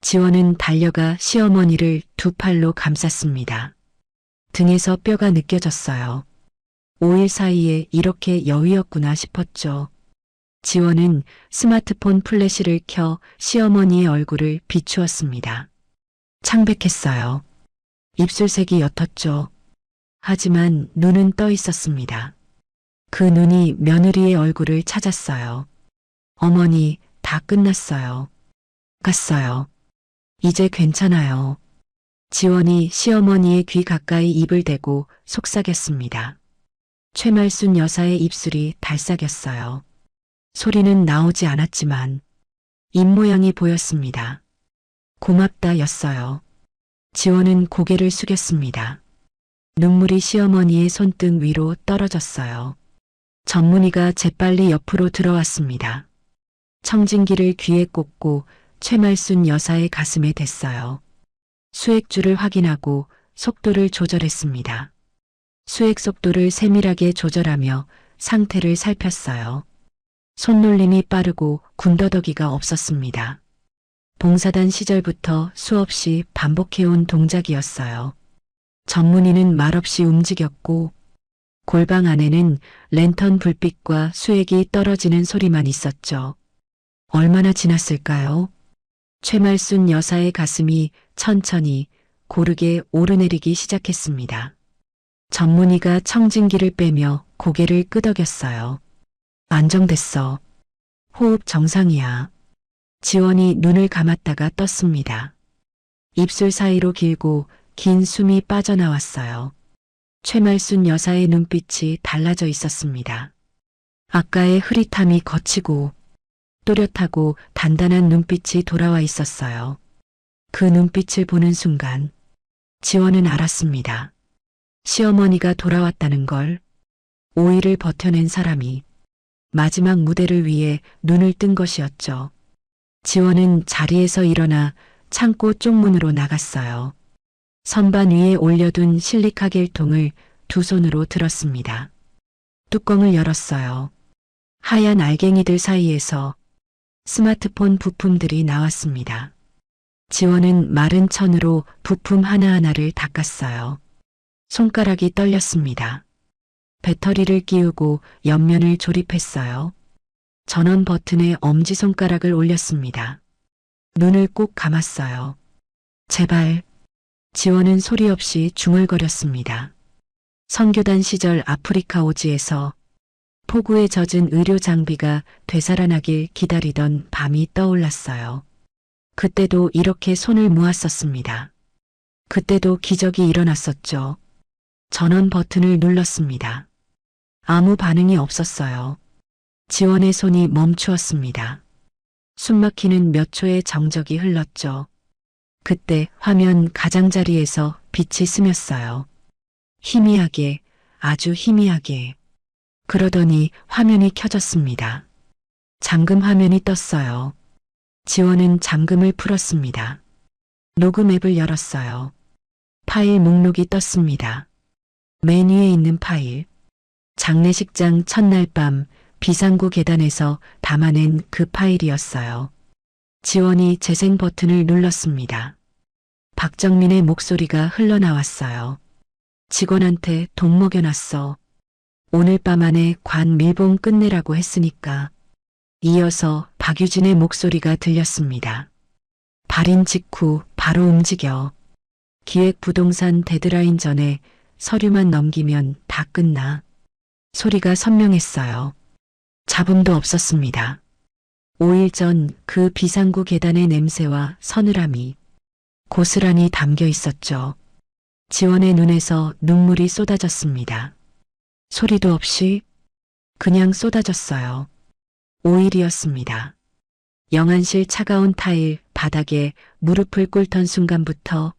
[SPEAKER 1] 지원은 달려가 시어머니를 두 팔로 감쌌습니다. 등에서 뼈가 느껴졌어요. 5일 사이에 이렇게 여위였구나 싶었죠. 지원은 스마트폰 플래시를 켜 시어머니의 얼굴을 비추었습니다. 창백했어요. 입술색이 옅었죠. 하지만 눈은 떠 있었습니다. 그 눈이 며느리의 얼굴을 찾았어요. 어머니, 다 끝났어요. 갔어요. 이제 괜찮아요. 지원이 시어머니의 귀 가까이 입을 대고 속삭였습니다. 최말순 여사의 입술이 달싹였어요. 소리는 나오지 않았지만 입모양이 보였습니다. 고맙다 였어요. 지원은 고개를 숙였습니다. 눈물이 시어머니의 손등 위로 떨어졌어요. 전문의가 재빨리 옆으로 들어왔습니다. 청진기를 귀에 꽂고 최말순 여사의 가슴에 댔어요. 수액줄을 확인하고 속도를 조절했습니다. 수액 속도를 세밀하게 조절하며 상태를 살폈어요. 손놀림이 빠르고 군더더기가 없었습니다. 봉사단 시절부터 수없이 반복해온 동작이었어요. 전문의는 말없이 움직였고 골방 안에는 랜턴 불빛과 수액이 떨어지는 소리만 있었죠. 얼마나 지났을까요? 최말순 여사의 가슴이 천천히 고르게 오르내리기 시작했습니다. 전문의가 청진기를 빼며 고개를 끄덕였어요. 안정됐어. 호흡 정상이야. 지원이 눈을 감았다가 떴습니다. 입술 사이로 길고 긴 숨이 빠져나왔어요. 최말순 여사의 눈빛이 달라져 있었습니다. 아까의 흐릿함이 거치고 또렷하고 단단한 눈빛이 돌아와 있었어요. 그 눈빛을 보는 순간 지원은 알았습니다. 시어머니가 돌아왔다는 걸, 5일을 버텨낸 사람이 마지막 무대를 위해 눈을 뜬 것이었죠. 지원은 자리에서 일어나 창고 쪽문으로 나갔어요. 선반 위에 올려둔 실리카겔통을 두 손으로 들었습니다. 뚜껑을 열었어요. 하얀 알갱이들 사이에서 스마트폰 부품들이 나왔습니다. 지원은 마른 천으로 부품 하나하나를 닦았어요. 손가락이 떨렸습니다. 배터리를 끼우고 옆면을 조립했어요. 전원 버튼에 엄지손가락을 올렸습니다. 눈을 꼭 감았어요. 제발. 지원은 소리 없이 중얼거렸습니다. 선교단 시절 아프리카 오지에서 폭우에 젖은 의료 장비가 되살아나길 기다리던 밤이 떠올랐어요. 그때도 이렇게 손을 모았었습니다. 그때도 기적이 일어났었죠. 전원 버튼을 눌렀습니다. 아무 반응이 없었어요. 지원의 손이 멈추었습니다. 숨막히는 몇 초의 정적이 흘렀죠. 그때 화면 가장자리에서 빛이 스몄어요. 희미하게, 아주 희미하게. 그러더니 화면이 켜졌습니다. 잠금 화면이 떴어요. 지원은 잠금을 풀었습니다. 녹음 앱을 열었어요. 파일 목록이 떴습니다. 맨 위에 있는 파일. 장례식장 첫날 밤 비상구 계단에서 담아낸 그 파일이었어요. 지원이 재생 버튼을 눌렀습니다. 박정민의 목소리가 흘러나왔어요. 직원한테 돈 먹여놨어. 오늘 밤 안에 관 밀봉 끝내라고 했으니까. 이어서 박유진의 목소리가 들렸습니다. 발인 직후 바로 움직여. 기획부동산 데드라인 전에 서류만 넘기면 다 끝나. 소리가 선명했어요. 잡음도 없었습니다. 5일 전 그 비상구 계단의 냄새와 서늘함이 고스란히 담겨 있었죠. 지원의 눈에서 눈물이 쏟아졌습니다. 소리도 없이 그냥 쏟아졌어요. 5일이었습니다. 영안실 차가운 타일 바닥에 무릎을 꿇던 순간부터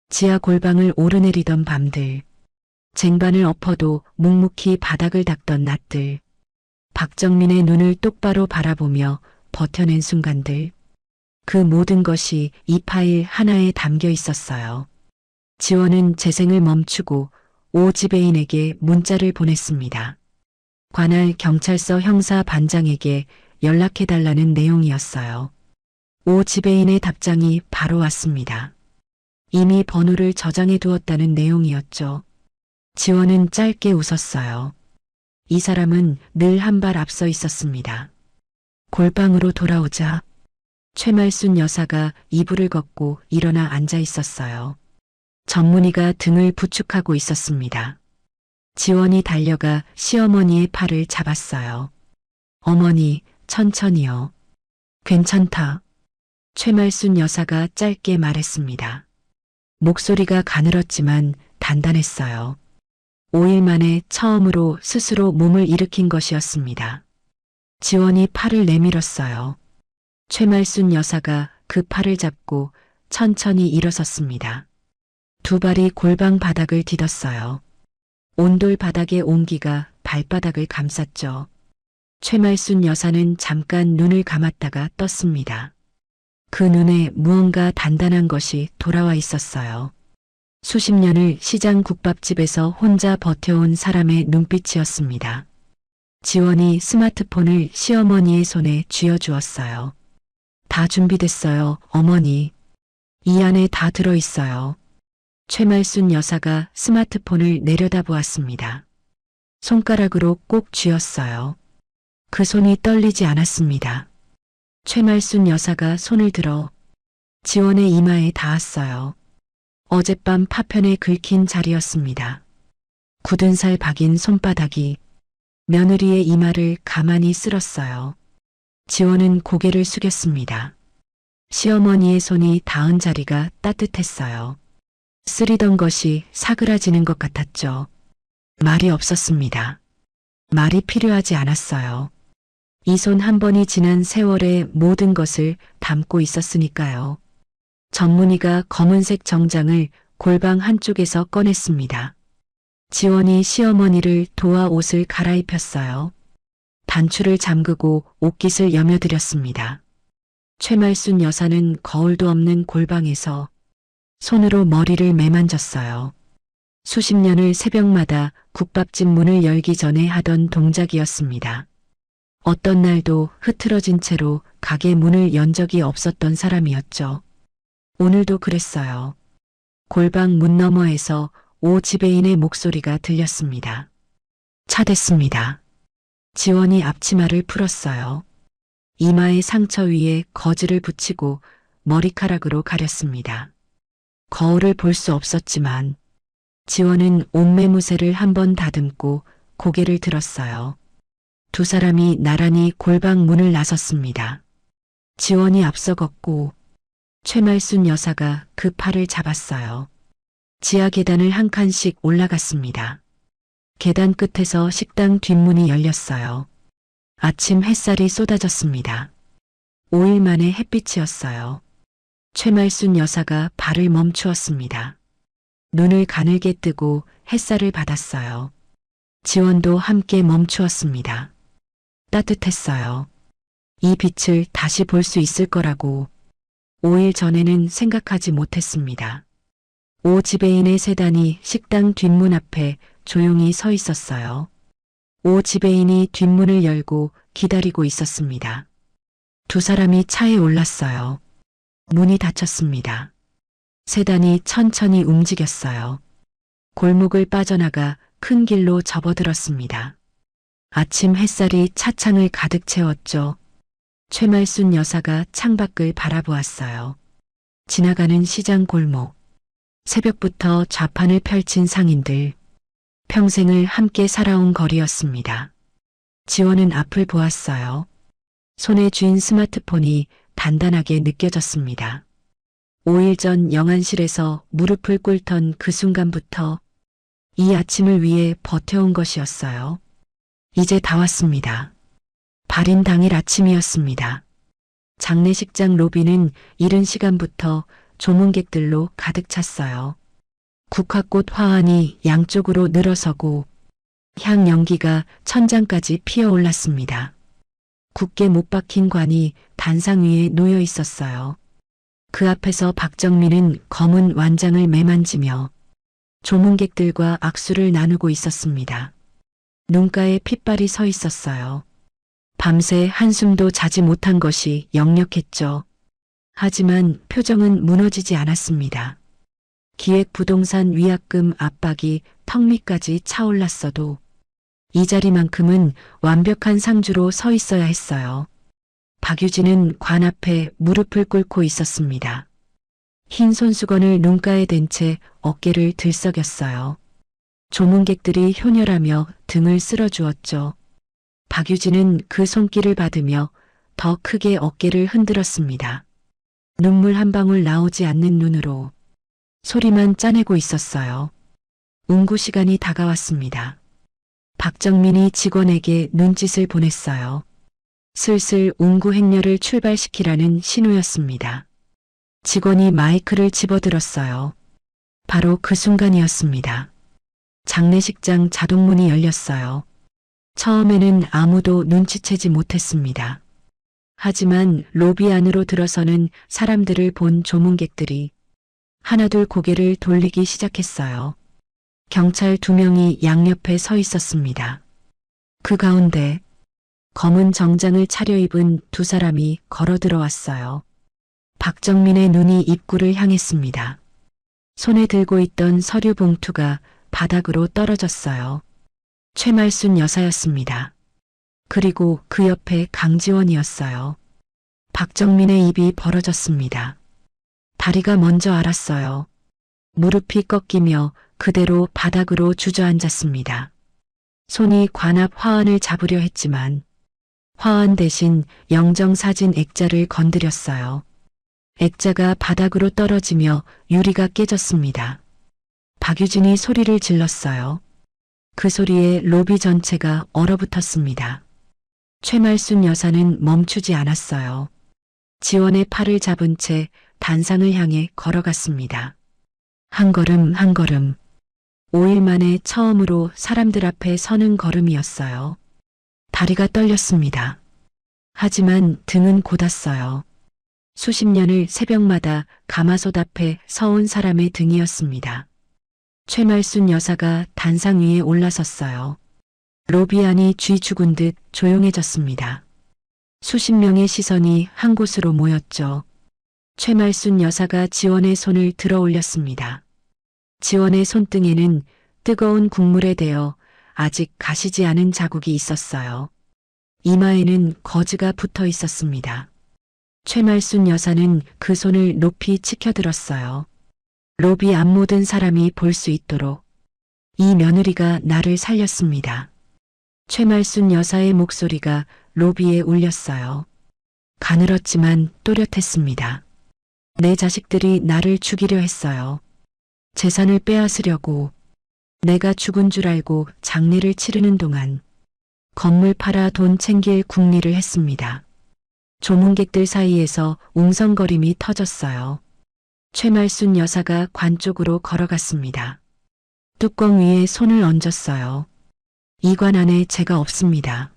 [SPEAKER 1] 지하 골방을 오르내리던 밤들, 쟁반을 엎어도 묵묵히 바닥을 닦던 낮들, 박정민의 눈을 똑바로 바라보며 버텨낸 순간들, 그 모든 것이 이 파일 하나에 담겨 있었어요. 지원은 재생을 멈추고 오 지배인에게 문자를 보냈습니다. 관할 경찰서 형사 반장에게 연락해달라는 내용이었어요. 오 지배인의 답장이 바로 왔습니다. 이미 번호를 저장해 두었다는 내용이었죠. 지원은 짧게 웃었어요. 이 사람은 늘 한 발 앞서 있었습니다. 골방으로 돌아오자 최말순 여사가 이불을 걷고 일어나 앉아 있었어요. 전문의가 등을 부축하고 있었습니다. 지원이 달려가 시어머니의 팔을 잡았어요. 어머니, 천천히요. 괜찮다. 최말순 여사가 짧게 말했습니다. 목소리가 가늘었지만 단단했어요. 5일 만에 처음으로 스스로 몸을 일으킨 것이었습니다. 지원이 팔을 내밀었어요. 최말순 여사가 그 팔을 잡고 천천히 일어섰습니다. 두 발이 골방 바닥을 디뎠어요. 온돌 바닥의 온기가 발바닥을 감쌌죠. 최말순 여사는 잠깐 눈을 감았다가 떴습니다. 그 눈에 무언가 단단한 것이 돌아와 있었어요. 수십 년을 시장 국밥집에서 혼자 버텨온 사람의 눈빛이었습니다. 지원이 스마트폰을 시어머니의 손에 쥐어주었어요. 다 준비됐어요, 어머니. 이 안에 다 들어있어요. 최말순 여사가 스마트폰을 내려다보았습니다. 손가락으로 꼭 쥐었어요. 그 손이 떨리지 않았습니다. 최말순 여사가 손을 들어 지원의 이마에 닿았어요. 어젯밤 파편에 긁힌 자리였습니다. 굳은 살 박인 손바닥이 며느리의 이마를 가만히 쓸었어요. 지원은 고개를 숙였습니다. 시어머니의 손이 닿은 자리가 따뜻했어요. 쓰리던 것이 사그라지는 것 같았죠. 말이 없었습니다. 말이 필요하지 않았어요. 이 손 한 번이 지난 세월의 모든 것을 담고 있었으니까요. 전문의가 검은색 정장을 골방 한쪽에서 꺼냈습니다. 지원이 시어머니를 도와 옷을 갈아입혔어요. 단추를 잠그고 옷깃을 여며드렸습니다. 최말순 여사는 거울도 없는 골방에서 손으로 머리를 매만졌어요. 수십 년을 새벽마다 국밥집 문을 열기 전에 하던 동작이었습니다. 어떤 날도 흐트러진 채로 가게 문을 연 적이 없었던 사람이었죠. 오늘도 그랬어요. 골방 문 너머에서 오 지배인의 목소리가 들렸습니다. 차 됐습니다. 지원이 앞치마를 풀었어요. 이마의 상처 위에 거즈를 붙이고 머리카락으로 가렸습니다. 거울을 볼 수 없었지만 지원은 옷매무새를 한번 다듬고 고개를 들었어요. 두 사람이 나란히 골방 문을 나섰습니다. 지원이 앞서 걷고 최말순 여사가 그 팔을 잡았어요. 지하 계단을 한 칸씩 올라갔습니다. 계단 끝에서 식당 뒷문이 열렸어요. 아침 햇살이 쏟아졌습니다. 5일 만에 햇빛이었어요. 최말순 여사가 발을 멈추었습니다. 눈을 가늘게 뜨고 햇살을 받았어요. 지원도 함께 멈추었습니다. 따뜻했어요. 이 빛을 다시 볼 수 있을 거라고 5일 전에는 생각하지 못했습니다. 5지배인의 세단이 식당 뒷문 앞에 조용히 서 있었어요. 5지배인이 뒷문을 열고 기다리고 있었습니다. 두 사람이 차에 올랐어요. 문이 닫혔습니다. 세단이 천천히 움직였어요. 골목을 빠져나가 큰 길로 접어들었습니다. 아침 햇살이 차창을 가득 채웠죠. 최말순 여사가 창밖을 바라보았어요. 지나가는 시장 골목. 새벽부터 좌판을 펼친 상인들. 평생을 함께 살아온 거리였습니다. 지원은 앞을 보았어요. 손에 쥔 스마트폰이 단단하게 느껴졌습니다. 5일 전 영안실에서 무릎을 꿇던 그 순간부터 이 아침을 위해 버텨온 것이었어요. 이제 다 왔습니다. 발인 당일 아침이었습니다. 장례식장 로비는 이른 시간부터 조문객들로 가득 찼어요. 국화꽃 화환이 양쪽으로 늘어서고 향 연기가 천장까지 피어올랐습니다. 굳게 못 박힌 관이 단상 위에 놓여 있었어요. 그 앞에서 박정민은 검은 완장을 매만지며 조문객들과 악수를 나누고 있었습니다. 눈가에 핏발이 서 있었어요. 밤새 한숨도 자지 못한 것이 역력했죠. 하지만 표정은 무너지지 않았습니다. 기획부동산 위약금 압박이 턱 밑까지 차올랐어도 이 자리만큼은 완벽한 상주로 서 있어야 했어요. 박유진은 관 앞에 무릎을 꿇고 있었습니다. 흰 손수건을 눈가에 댄 채 어깨를 들썩였어요. 조문객들이 효녀라며 등을 쓸어주었죠. 박유진은 그 손길을 받으며 더 크게 어깨를 흔들었습니다. 눈물 한 방울 나오지 않는 눈으로 소리만 짜내고 있었어요. 운구 시간이 다가왔습니다. 박정민이 직원에게 눈짓을 보냈어요. 슬슬 운구 행렬을 출발시키라는 신호였습니다. 직원이 마이크를 집어들었어요. 바로 그 순간이었습니다. 장례식장 자동문이 열렸어요. 처음에는 아무도 눈치채지 못했습니다. 하지만 로비 안으로 들어서는 사람들을 본 조문객들이 하나둘 고개를 돌리기 시작했어요. 경찰 2명이 양옆에 서 있었습니다. 그 가운데 검은 정장을 차려입은 두 사람이 걸어 들어왔어요. 박정민의 눈이 입구를 향했습니다. 손에 들고 있던 서류 봉투가 바닥으로 떨어졌어요. 최말순 여사였습니다. 그리고 그 옆에 강지원이었어요. 박정민의 입이 벌어졌습니다. 다리가 먼저 알았어요. 무릎이 꺾이며 그대로 바닥으로 주저앉았습니다. 손이 관앞 화환을 잡으려 했지만 화환 대신 영정사진 액자를 건드렸어요. 액자가 바닥으로 떨어지며 유리가 깨졌습니다. 박유진이 소리를 질렀어요. 그 소리에 로비 전체가 얼어붙었습니다. 최말순 여사는 멈추지 않았어요. 지원의 팔을 잡은 채 단상을 향해 걸어갔습니다. 한 걸음 한 걸음. 5일 만에 처음으로 사람들 앞에 서는 걸음이었어요. 다리가 떨렸습니다. 하지만 등은 곧았어요. 수십 년을 새벽마다 가마솥 앞에 서온 사람의 등이었습니다. 최말순 여사가 단상 위에 올라섰어요. 로비 안이 쥐 죽은 듯 조용해졌습니다. 수십 명의 시선이 한 곳으로 모였죠. 최말순 여사가 지원의 손을 들어 올렸습니다. 지원의 손등에는 뜨거운 국물에 대어 아직 가시지 않은 자국이 있었어요. 이마에는 거즈가 붙어 있었습니다. 최말순 여사는 그 손을 높이 치켜들었어요. 로비 앞 모든 사람이 볼 수 있도록 이 며느리가 나를 살렸습니다. 최말순 여사의 목소리가 로비에 울렸어요. 가늘었지만 또렷했습니다. 내 자식들이 나를 죽이려 했어요. 재산을 빼앗으려고. 내가 죽은 줄 알고 장례를 치르는 동안 건물 팔아 돈 챙길 궁리를 했습니다. 조문객들 사이에서 웅성거림이 터졌어요. 최말순 여사가 관 쪽으로 걸어갔습니다. 뚜껑 위에 손을 얹었어요. 이 관 안에 제가 없습니다.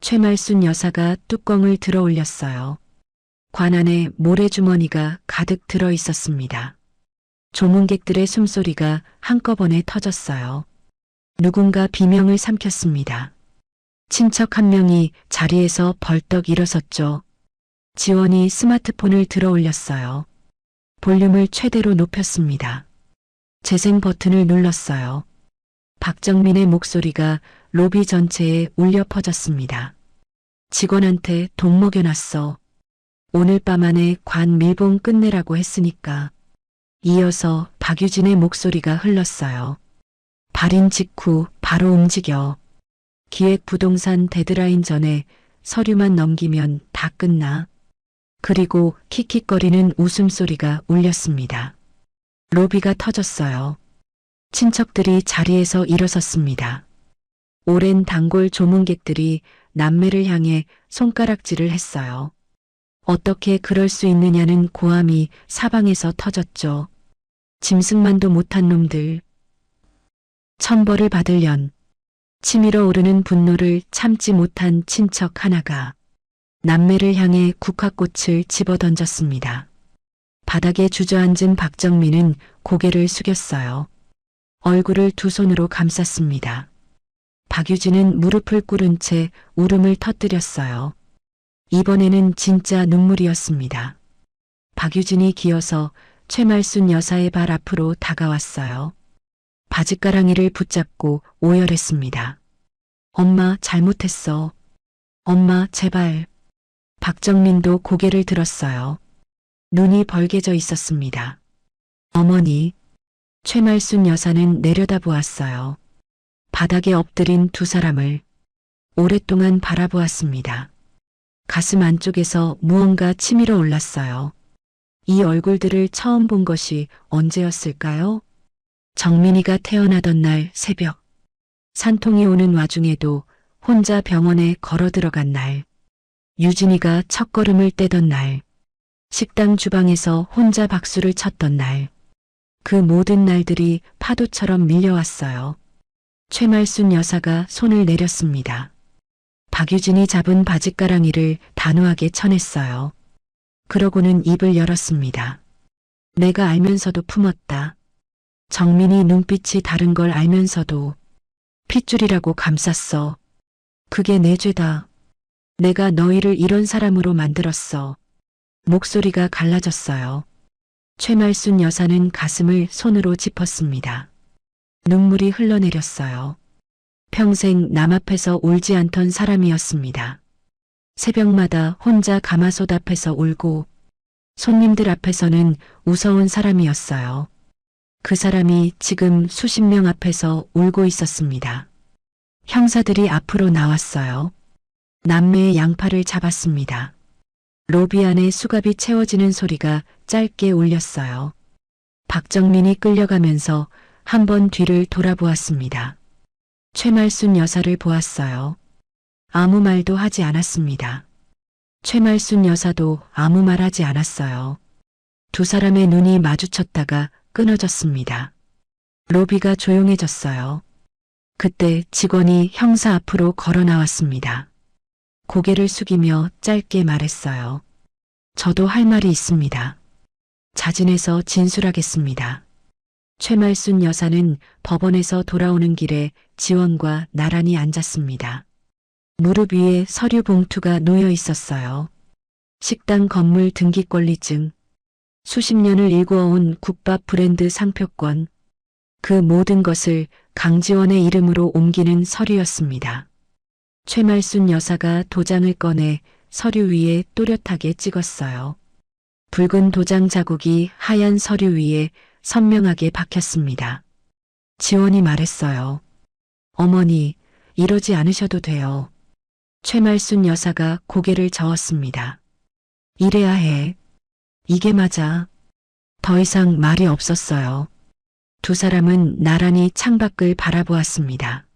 [SPEAKER 1] 최말순 여사가 뚜껑을 들어 올렸어요. 관 안에 모래주머니가 가득 들어 있었습니다. 조문객들의 숨소리가 한꺼번에 터졌어요. 누군가 비명을 삼켰습니다. 친척 한 명이 자리에서 벌떡 일어섰죠. 지원이 스마트폰을 들어 올렸어요. 볼륨을 최대로 높였습니다. 재생 버튼을 눌렀어요. 박정민의 목소리가 로비 전체에 울려 퍼졌습니다. 직원한테 돈 먹여놨어. 오늘 밤 안에 관 밀봉 끝내라고 했으니까. 이어서 박유진의 목소리가 흘렀어요. 발인 직후 바로 움직여. 기획 부동산 데드라인 전에 서류만 넘기면 다 끝나. 그리고 킥킥거리는 웃음소리가 울렸습니다. 로비가 터졌어요. 친척들이 자리에서 일어섰습니다. 오랜 단골 조문객들이 남매를 향해 손가락질을 했어요. 어떻게 그럴 수 있느냐는 고함이 사방에서 터졌죠. 짐승만도 못한 놈들. 천벌을 받으련. 치밀어 오르는 분노를 참지 못한 친척 하나가 남매를 향해 국화꽃을 집어던졌습니다. 바닥에 주저앉은 박정민은 고개를 숙였어요. 얼굴을 두 손으로 감쌌습니다. 박유진은 무릎을 꿇은 채 울음을 터뜨렸어요. 이번에는 진짜 눈물이었습니다. 박유진이 기어서 최말순 여사의 발 앞으로 다가왔어요. 바짓가랑이를 붙잡고 오열했습니다. 엄마, 잘못했어. 엄마, 제발. 박정민도 고개를 들었어요. 눈이 벌개져 있었습니다. 어머니. 최말순 여사는 내려다보았어요. 바닥에 엎드린 두 사람을 오랫동안 바라보았습니다. 가슴 안쪽에서 무언가 치밀어 올랐어요. 이 얼굴들을 처음 본 것이 언제였을까요? 정민이가 태어나던 날 새벽. 산통이 오는 와중에도 혼자 병원에 걸어 들어간 날. 유진이가 첫걸음을 떼던 날. 식당 주방에서 혼자 박수를 쳤던 날. 그 모든 날들이 파도처럼 밀려왔어요. 최말순 여사가 손을 내렸습니다. 박유진이 잡은 바짓가랑이를 단호하게 쳐냈어요. 그러고는 입을 열었습니다. 내가 알면서도 품었다. 정민이 눈빛이 다른 걸 알면서도 핏줄이라고 감쌌어. 그게 내 죄다. 내가 너희를 이런 사람으로 만들었어. 목소리가 갈라졌어요. 최말순 여사는 가슴을 손으로 짚었습니다. 눈물이 흘러내렸어요. 평생 남 앞에서 울지 않던 사람이었습니다. 새벽마다 혼자 가마솥 앞에서 울고 손님들 앞에서는 웃어온 사람이었어요. 그 사람이 지금 수십 명 앞에서 울고 있었습니다. 형사들이 앞으로 나왔어요. 남매의 양팔을 잡았습니다. 로비 안에 수갑이 채워지는 소리가 짧게 울렸어요. 박정민이 끌려가면서 한 번 뒤를 돌아보았습니다. 최말순 여사를 보았어요. 아무 말도 하지 않았습니다. 최말순 여사도 아무 말 하지 않았어요. 두 사람의 눈이 마주쳤다가 끊어졌습니다. 로비가 조용해졌어요. 그때 직원이 형사 앞으로 걸어 나왔습니다. 고개를 숙이며 짧게 말했어요. 저도 할 말이 있습니다. 자진해서 진술하겠습니다. 최말순 여사는 법원에서 돌아오는 길에 지원과 나란히 앉았습니다. 무릎 위에 서류 봉투가 놓여 있었어요. 식당 건물 등기권리증, 수십 년을 일구어온 국밥 브랜드 상표권, 그 모든 것을 강지원의 이름으로 옮기는 서류였습니다. 최말순 여사가 도장을 꺼내 서류 위에 또렷하게 찍었어요. 붉은 도장 자국이 하얀 서류 위에 선명하게 박혔습니다. 지원이 말했어요. 어머니, 이러지 않으셔도 돼요. 최말순 여사가 고개를 저었습니다. 이래야 해. 이게 맞아. 더 이상 말이 없었어요. 두 사람은 나란히 창밖을 바라보았습니다.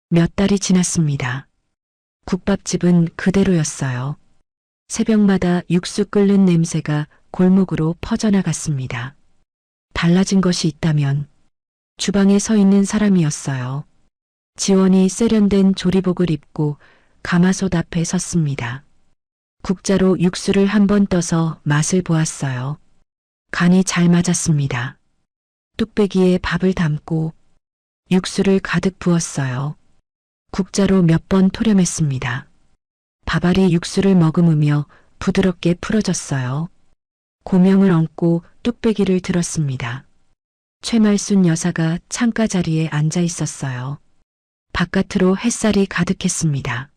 [SPEAKER 1] 몇 달이 지났습니다. 국밥집은 그대로였어요. 새벽마다 육수 끓는 냄새가 골목으로 퍼져나갔습니다. 달라진 것이 있다면 주방에 서 있는 사람이었어요. 지원이 세련된 조리복을 입고 가마솥 앞에 섰습니다. 국자로 육수를 한 번 떠서 맛을 보았어요. 간이 잘 맞았습니다. 뚝배기에 밥을 담고 육수를 가득 부었어요. 국자로 몇 번 토렴했습니다. 밥알이 육수를 머금으며 부드럽게 풀어졌어요. 고명을 얹고 뚝배기를 들었습니다. 최말순 여사가 창가 자리에 앉아 있었어요. 바깥으로 햇살이 가득했습니다.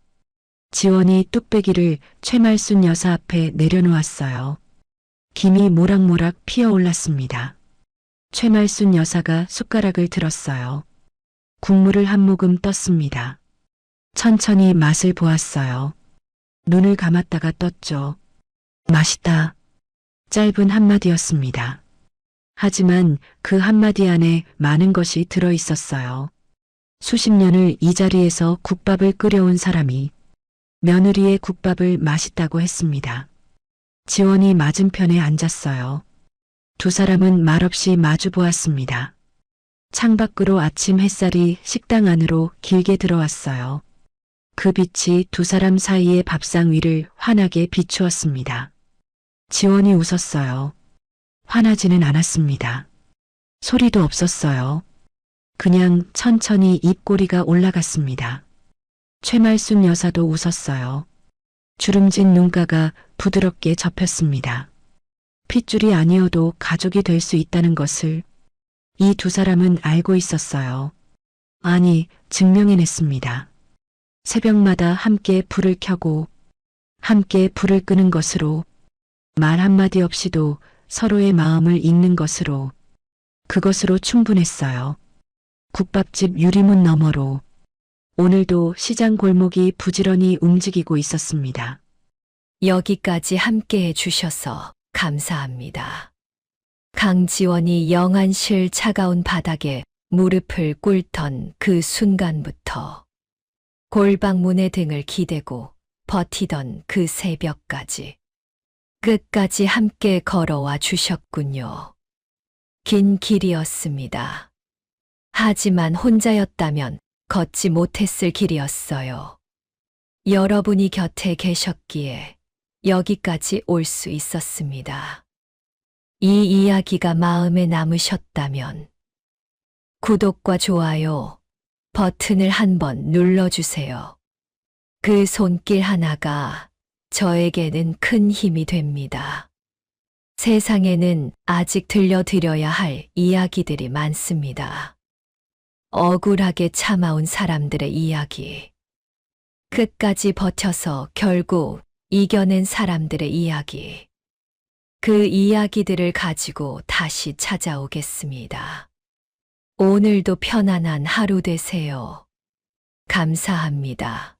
[SPEAKER 1] 지원이 뚝배기를 최말순 여사 앞에 내려놓았어요. 김이 모락모락 피어올랐습니다. 최말순 여사가 숟가락을 들었어요. 국물을 한 모금 떴습니다. 천천히 맛을 보았어요. 눈을 감았다가 떴죠. 맛있다. 짧은 한마디였습니다. 하지만 그 한마디 안에 많은 것이 들어 있었어요. 수십 년을 이 자리에서 국밥을 끓여온 사람이 며느리의 국밥을 맛있다고 했습니다. 지원이 맞은편에 앉았어요. 두 사람은 말없이 마주 보았습니다. 창밖으로 아침 햇살이 식당 안으로 길게 들어왔어요. 그 빛이 두 사람 사이의 밥상 위를 환하게 비추었습니다. 지원이 웃었어요. 화나지는 않았습니다. 소리도 없었어요. 그냥 천천히 입꼬리가 올라갔습니다. 최말순 여사도 웃었어요. 주름진 눈가가 부드럽게 접혔습니다. 핏줄이 아니어도 가족이 될 수 있다는 것을 이 두 사람은 알고 있었어요. 아니, 증명해냈습니다. 새벽마다 함께 불을 켜고 함께 불을 끄는 것으로 말 한마디 없이도 서로의 마음을 읽는 것으로 그것으로 충분했어요. 국밥집 유리문 너머로 오늘도 시장 골목이 부지런히 움직이고 있었습니다.
[SPEAKER 2] 여기까지 함께 해주셔서 감사합니다. 강지원이 영안실 차가운 바닥에 무릎을 꿇던 그 순간부터 골방문에 등을 기대고 버티던 그 새벽까지 끝까지 함께 걸어와 주셨군요. 긴 길이었습니다. 하지만 혼자였다면 걷지 못했을 길이었어요. 여러분이 곁에 계셨기에 여기까지 올 수 있었습니다. 이 이야기가 마음에 남으셨다면 구독과 좋아요 버튼을 한번 눌러주세요. 그 손길 하나가 저에게는 큰 힘이 됩니다. 세상에는 아직 들려드려야 할 이야기들이 많습니다. 억울하게 참아온 사람들의 이야기, 끝까지 버텨서 결국 이겨낸 사람들의 이야기, 그 이야기들을 가지고 다시 찾아오겠습니다. 오늘도 편안한 하루 되세요. 감사합니다.